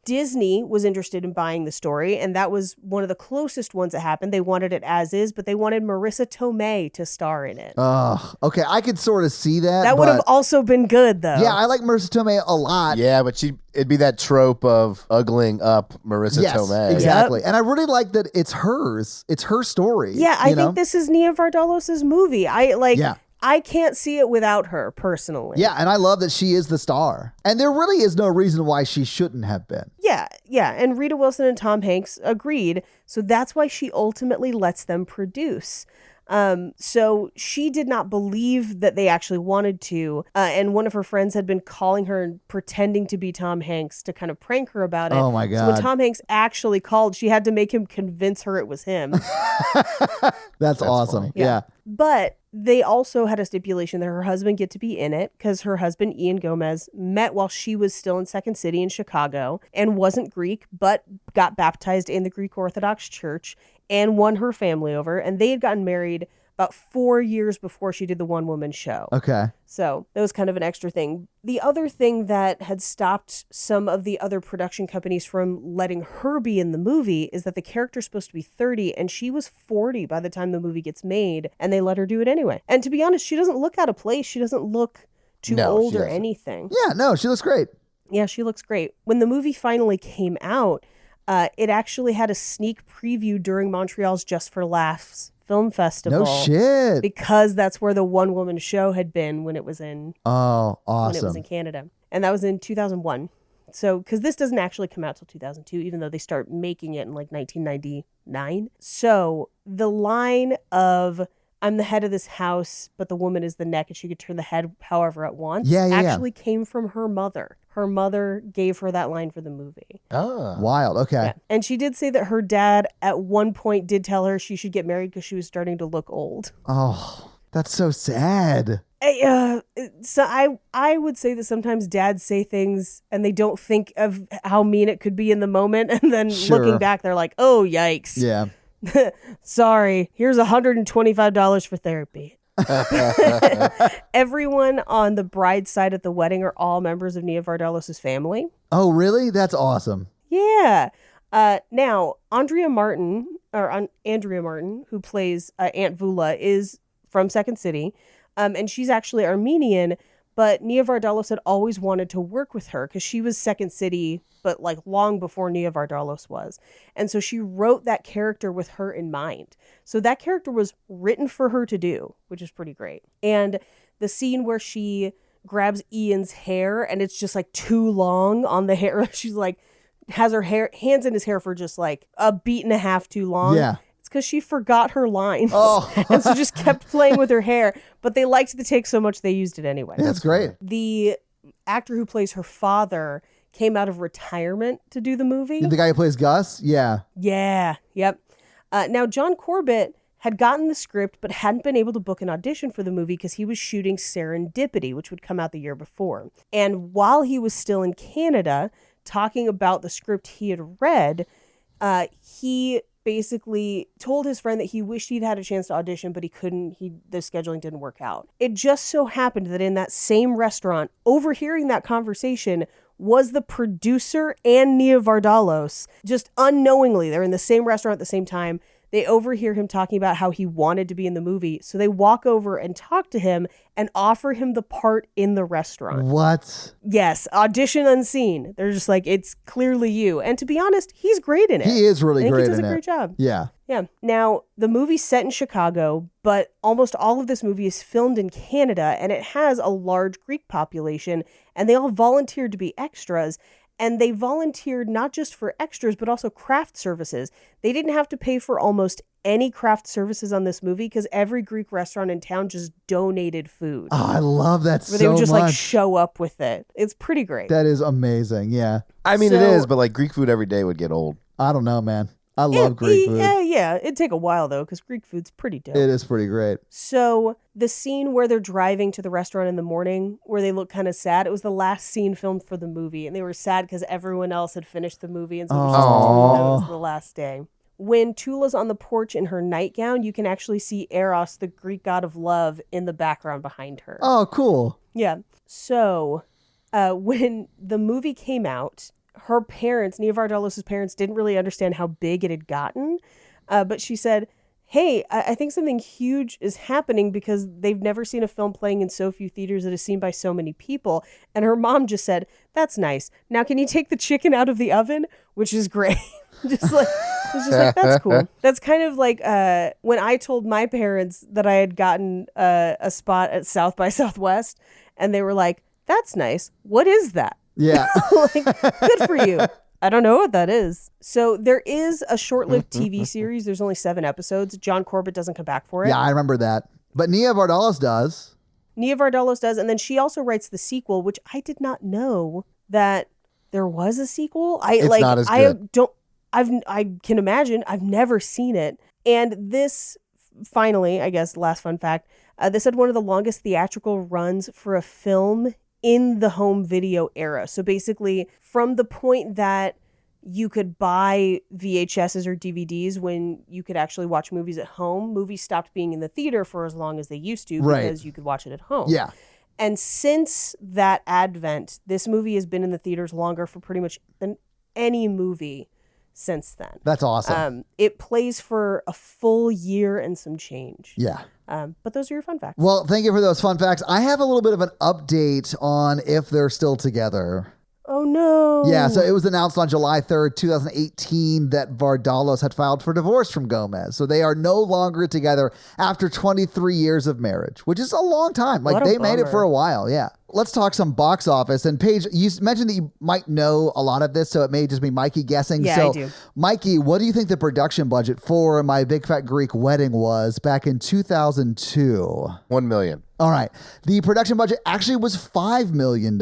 Disney was interested in buying the story, and that was one of the closest ones that happened. They wanted it as is, but they wanted Marissa Tomei to star in it. Okay. I could sort of see that. That would have but- also been good, though. Yeah, I like Marissa Tomei a lot. Yeah, but it'd be that trope of ugling up Marissa Yes, Tomei. exactly. And I really like that it's hers. It's her story. Yeah, I think this is Nia Vardalos' movie. Yeah. I can't see it without her, personally. Yeah, and I love that she is the star. And there really is no reason why she shouldn't have been. Yeah. And Rita Wilson and Tom Hanks agreed. So that's why she ultimately lets them produce. So she did not believe that they actually wanted to. And one of her friends had been calling her and pretending to be Tom Hanks to kind of prank her about it. Oh, my So God. when Tom Hanks actually called, she had to make him convince her it was him. That's awesome. funny. Yeah. But they also had a stipulation that her husband get to be in it because her husband, Ian Gomez, met while she was still in Second City in Chicago and wasn't Greek, but got baptized in the Greek Orthodox Church and won her family over. And they had gotten married about 4 years before she did the one-woman show. Okay. So that was kind of an extra thing. The other thing that had stopped some of the other production companies from letting her be in the movie is that the character's supposed to be 30 and she was 40 by the time the movie gets made, and they let her do it anyway. And to be honest, she doesn't look out of place. She doesn't look too old or anything. Yeah, no, she looks great. Yeah, she looks great. When the movie finally came out, it actually had a sneak preview during Montreal's Just for Laughs Film Festival. No shit. Because that's where the one-woman show had been when it was in awesome. when it was in Canada. And that was in 2001. So, because this doesn't actually come out till 2002, even though they start making it in like 1999. So, the line of, I'm the head of this house, but the woman is the neck and she could turn the head however it wants, actually came from her mother. Her mother gave her that line for the movie. Oh. Wild. Okay. Yeah. And she did say that her dad at one point did tell her she should get married because she was starting to look old. Oh, that's so sad. So I would say that sometimes dads say things and they don't think of how mean it could be in the moment. And then looking back, they're like, oh, yikes. Yeah. Sorry, here's $125 for therapy. Everyone on the bride's side at the wedding are all members of Nia Vardalos' family. Oh, really? That's awesome. Yeah. Now, Andrea Martin, who plays Aunt Vula, is from Second City, and she's actually Armenian, but Nia Vardalos had always wanted to work with her because she was Second City, but like long before Nia Vardalos was. And so she wrote that character with her in mind. So that character was written for her to do, which is pretty great. And the scene where she grabs Ian's hair and it's just like too long on the hair, she's like, has her hands in his hair for just like a beat and a half too long. Yeah. Because she forgot her lines. Oh. And so just kept playing with her hair. But they liked the take so much they used it anyway. That's great. The actor who plays her father came out of retirement to do the movie. The guy who plays Gus? Yeah. Yeah. Yep. Now, John Corbett had gotten the script but hadn't been able to book an audition for the movie because he was shooting Serendipity, which would come out the year before. And while he was still in Canada talking about the script he had read, he basically told his friend that he wished he'd had a chance to audition, but he couldn't. The scheduling didn't work out. It just so happened that in that same restaurant, overhearing that conversation was the producer and Nia Vardalos. Just unknowingly, they're in the same restaurant at the same time. They overhear him talking about how he wanted to be in the movie. So they walk over and talk to him and offer him the part in the restaurant. What? Yes, audition unseen. They're just like, it's clearly you. And to be honest, he's great in it. He is really great in it. He does a great job. Yeah. Yeah. Now, the movie's set in Chicago, but almost all of this movie is filmed in Canada, and it has a large Greek population, and they all volunteered to be extras. And they volunteered not just for extras, but also craft services. They didn't have to pay for almost any craft services on this movie because every Greek restaurant in town just donated food. Oh, I love that so much. Where they would just like show up with it. It's pretty great. That is amazing. Yeah. I mean, it is, but like Greek food every day would get old. I don't know, man. I love Greek food. Yeah. It'd take a while though, because Greek food's pretty dope. It is pretty great. So the scene where they're driving to the restaurant in the morning, where they look kind of sad, it was the last scene filmed for the movie, and they were sad because everyone else had finished the movie, and so it was just the two of them. It was the last day. When Tula's on the porch in her nightgown, you can actually see Eros, the Greek god of love, in the background behind her. Oh, cool. Yeah. So when the movie came out, her parents, Nia Vardalos' parents, didn't really understand how big it had gotten. But she said, hey, I think something huge is happening because they've never seen a film playing in so few theaters that is seen by so many people. And her mom just said, that's nice. Now, can you take the chicken out of the oven? Which is great. Just like, it's just like, that's cool. That's kind of like when I told my parents that I had gotten a spot at South by Southwest, and they were like, that's nice. What is that? Yeah. Like, good for you. I don't know what that is. So there is a short-lived TV series. There's only 7 episodes. John Corbett doesn't come back for it. Yeah, I remember that. But Nia Vardalos does. Nia Vardalos does. And then she also writes the sequel, which I did not know that there was a sequel. It's not as good. I can imagine. I've never seen it. And this, finally, I guess, last fun fact, this had one of the longest theatrical runs for a film in the home video era. So basically, from the point that you could buy VHSs or DVDs when you could actually watch movies at home. Movies stopped being in the theater for as long as they used to because you could watch it at home. Yeah. And since that advent, this movie has been in the theaters longer for pretty much than any movie since then. That's awesome. It plays for a full year and some change. Yeah. But those are your fun facts. Well, thank you for those fun facts. I have a little bit of an update on if they're still together. Oh, no. Yeah, so it was announced on July 3rd, 2018 that Vardalos had filed for divorce from Gomez. So they are no longer together after 23 years of marriage, which is a long time. Like, they made it for a while, yeah. Let's talk some box office. And Paige, you mentioned that you might know a lot of this, so it may just be Mikey guessing. Yeah, so, I do. Mikey, what do you think the production budget for My Big Fat Greek Wedding was back in 2002? $1 million. All right. The production budget actually was $5 million,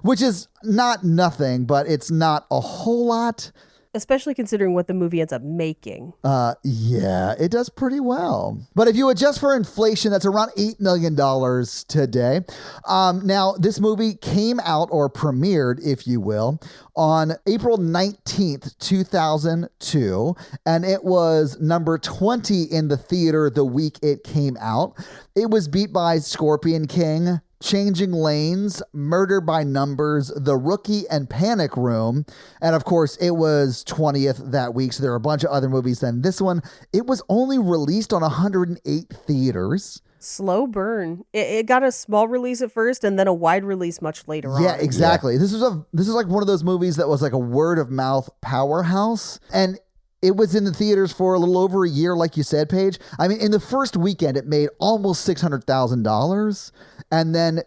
which is not nothing, but it's not a whole lot. Especially considering what the movie ends up making. Yeah, it does pretty well. But if you adjust for inflation, that's around $8 million today. Now, this movie came out, or premiered, if you will, on April 19th, 2002, and it was number 20 in the theater the week it came out. It was beat by Scorpion King, Changing Lanes, Murder by Numbers, The Rookie, and Panic Room. And of course, it was 20th that week, so there are a bunch of other movies than this one. It was only released on 108 theaters. Slow burn. It got a small release at first and then a wide release much later on. Yeah, exactly. Yeah. This is like one of those movies that was like a word of mouth powerhouse. And it was in the theaters for a little over a year, like you said, Paige. I mean, in the first weekend, it made almost $600,000. And then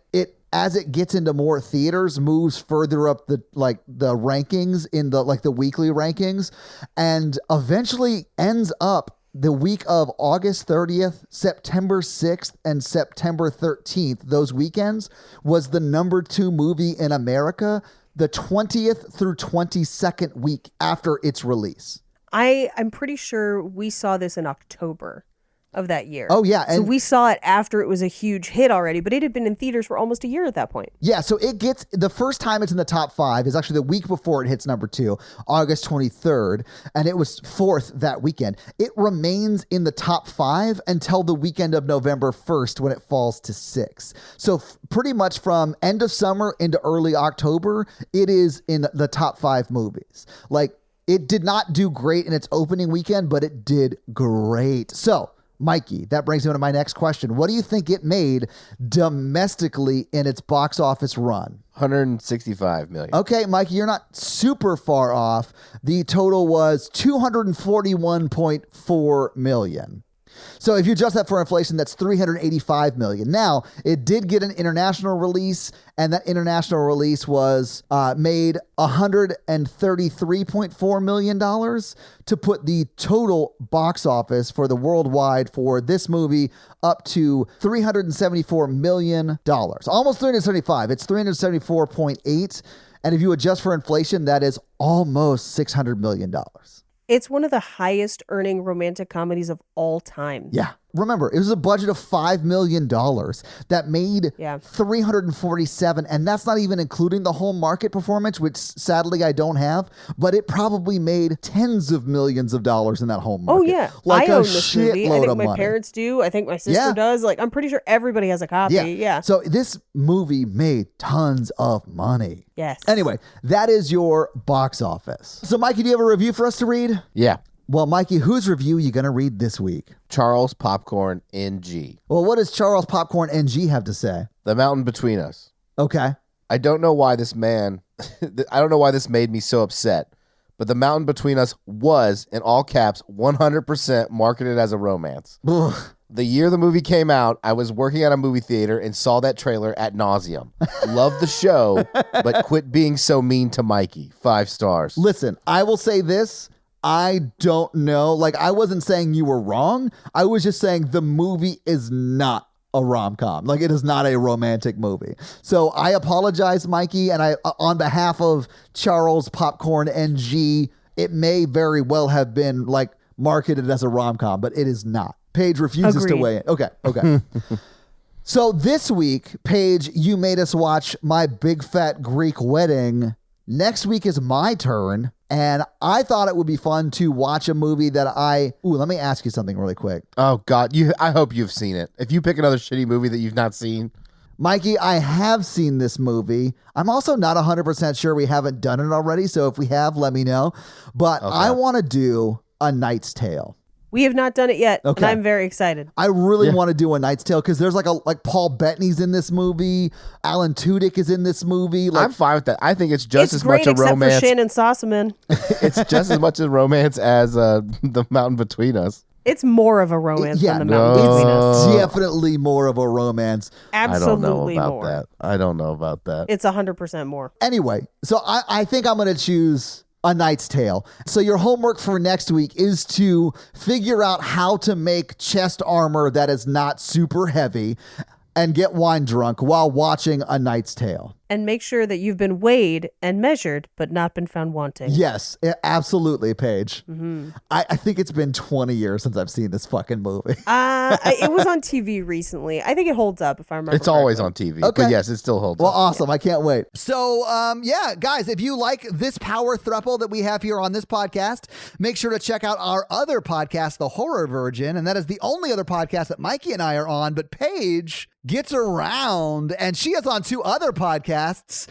as it gets into more theaters, moves further up the rankings in the weekly rankings, and eventually ends up the week of August 30th, September 6th, and September 13th. Those weekends was the number 2 movie in America, the 20th through 22nd week after its release. I'm pretty sure we saw this in October of that year. Oh, yeah. So we saw it after it was a huge hit already, but it had been in theaters for almost a year at that point. Yeah, so the first time it's in the top 5 is actually the week before it hits number 2, August 23rd, and it was 4th that weekend. It remains in the top 5 until the weekend of November 1st when it falls to 6. So pretty much from end of summer into early October, it is in the top 5 movies. Like, it did not do great in its opening weekend, but it did great. So, Mikey, that brings me to my next question. What do you think it made domestically in its box office run? $165 million. Okay, Mikey, you're not super far off. The total was $241.4 million. So if you adjust that for inflation, that's $385 million. Now, it did get an international release, and that international release was made $133.4 million to put the total box office for the worldwide for this movie up to $374 million. Almost 375. It's 374.8. And if you adjust for inflation, that is almost $600 million. It's one of the highest earning romantic comedies of all time. Yeah. Remember, it was a budget of $5 million that made 347, and that's not even including the home market performance, which sadly I don't have, but it probably made tens of millions of dollars in that home market. Oh, yeah. Like I own this movie. I think my money. parents do. I think my sister does. Like, I'm pretty sure everybody has a copy. Yeah. So this movie made tons of money. Yes. Anyway, that is your box office. So, Mikey, do you have a review for us to read? Yeah. Well, Mikey, whose review are you going to read this week? Charles Popcorn NG. Well, what does Charles Popcorn NG have to say? The Mountain Between Us. Okay. I don't know why this made me so upset, but The Mountain Between Us was, in all caps, 100% marketed as a romance. Ugh. The year the movie came out, I was working at a movie theater and saw that trailer ad nauseum. Loved the show, but quit being so mean to Mikey. 5 stars. Listen, I will say this. I don't know. Like, I wasn't saying you were wrong. I was just saying the movie is not a rom-com. Like, it is not a romantic movie. So I apologize, Mikey, and I, on behalf of Charles Popcorn NG, it may very well have been like marketed as a rom-com, but it is not. Paige refuses to weigh in. Okay. So this week, Paige, you made us watch My Big Fat Greek Wedding. next week is my turn. And I thought it would be fun to watch a movie that let me ask you something really quick. Oh, God. I hope you've seen it. If you pick another shitty movie that you've not seen. Mikey, I have seen this movie. I'm also not 100% sure we haven't done it already. So if we have, let me know. But Okay. I want to do A Knight's Tale. We have not done it yet, Okay. and I'm very excited. I really want to do A Knight's Tale because there's like Paul Bettany's in this movie. Alan Tudyk is in this movie. I'm fine with that. I think it's just as much a except romance. for Shannon Sossaman. It's just as much a romance as The Mountain Between Us. It's more of a romance Yeah, than the Mountain no. Between Us. It's definitely more of a romance. Absolutely I don't know about more. that. I don't know about that. It's 100% more. Anyway, so I think I'm going to choose A Knight's Tale. So your homework for next week is to figure out how to make chest armor that is not super heavy and get wine drunk while watching A Knight's Tale. And make sure that you've been weighed and measured, but not been found wanting. Yes, absolutely, Paige. Mm-hmm. I think it's been 20 years since I've seen this fucking movie. It was on TV recently. I think it holds up, if I remember It's always correctly. on TV. Okay. But yes, it still holds Well, up. awesome. I can't wait. So, yeah, guys, if you like this power throuple that we have here on this podcast, make sure to check out our other podcast, The Horror Virgin. And that is the only other podcast that Mikey and I are on. But Paige gets around, and she is on 2 other podcasts,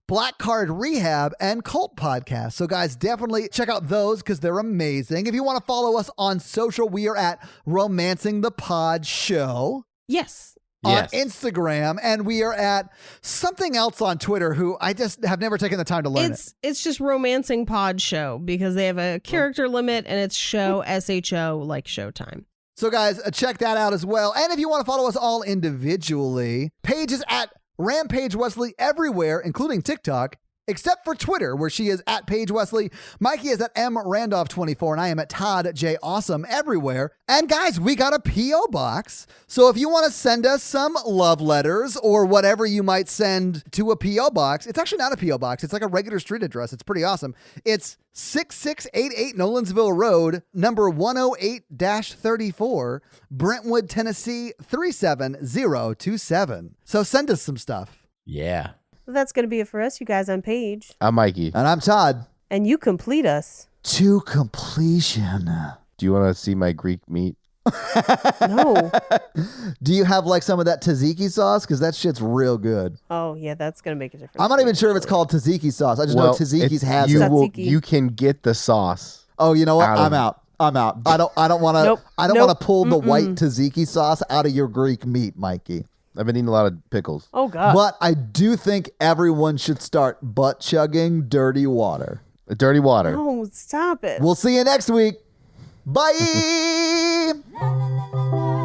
Black Card Rehab and Cult Podcast. So guys, definitely check out those because they're amazing. If you want to follow us on social, we are at Romancing the Pod Show Yes. on Yes. Instagram, and we are at something else on Twitter who I just have never taken the time to learn It's just Romancing Pod Show because they have a character limit and it's show SHO like Showtime. So guys, check that out as well. And if you want to follow us all individually, Paige is at Rampage Wesley everywhere, including TikTok, except for Twitter, where she is at Paige Wesley. Mikey is at M Randolph24, and I am at Todd J Awesome everywhere. And guys, we got a P.O. box. So if you want to send us some love letters or whatever you might send to a P.O. box, it's actually not a P.O. box. It's like a regular street address. It's pretty awesome. It's 6688 Nolensville Road, number 108-34, Brentwood, Tennessee 37027. So send us some stuff. Yeah. Well, that's going to be it for us, you guys. I'm Paige. I'm Mikey. And I'm Todd. And you complete us. To completion. Do you want to see my Greek meat? No. Do you have like some of that tzatziki sauce? Because that shit's real good. Oh, yeah, that's going to make a difference. I'm not even sure if it's called tzatziki sauce. I just know Tzatziki's has you it. Tzatziki. You can get the sauce. Oh, you know what? out of- I'm out. I don't want to. Nope. I don't Nope. want to pull the white tzatziki sauce out of your Greek meat, Mikey. I've been eating a lot of pickles. Oh, God. But I do think everyone should start butt chugging dirty water. Dirty water. Oh, stop it. We'll see you next week. Bye. La, la, la, la, la.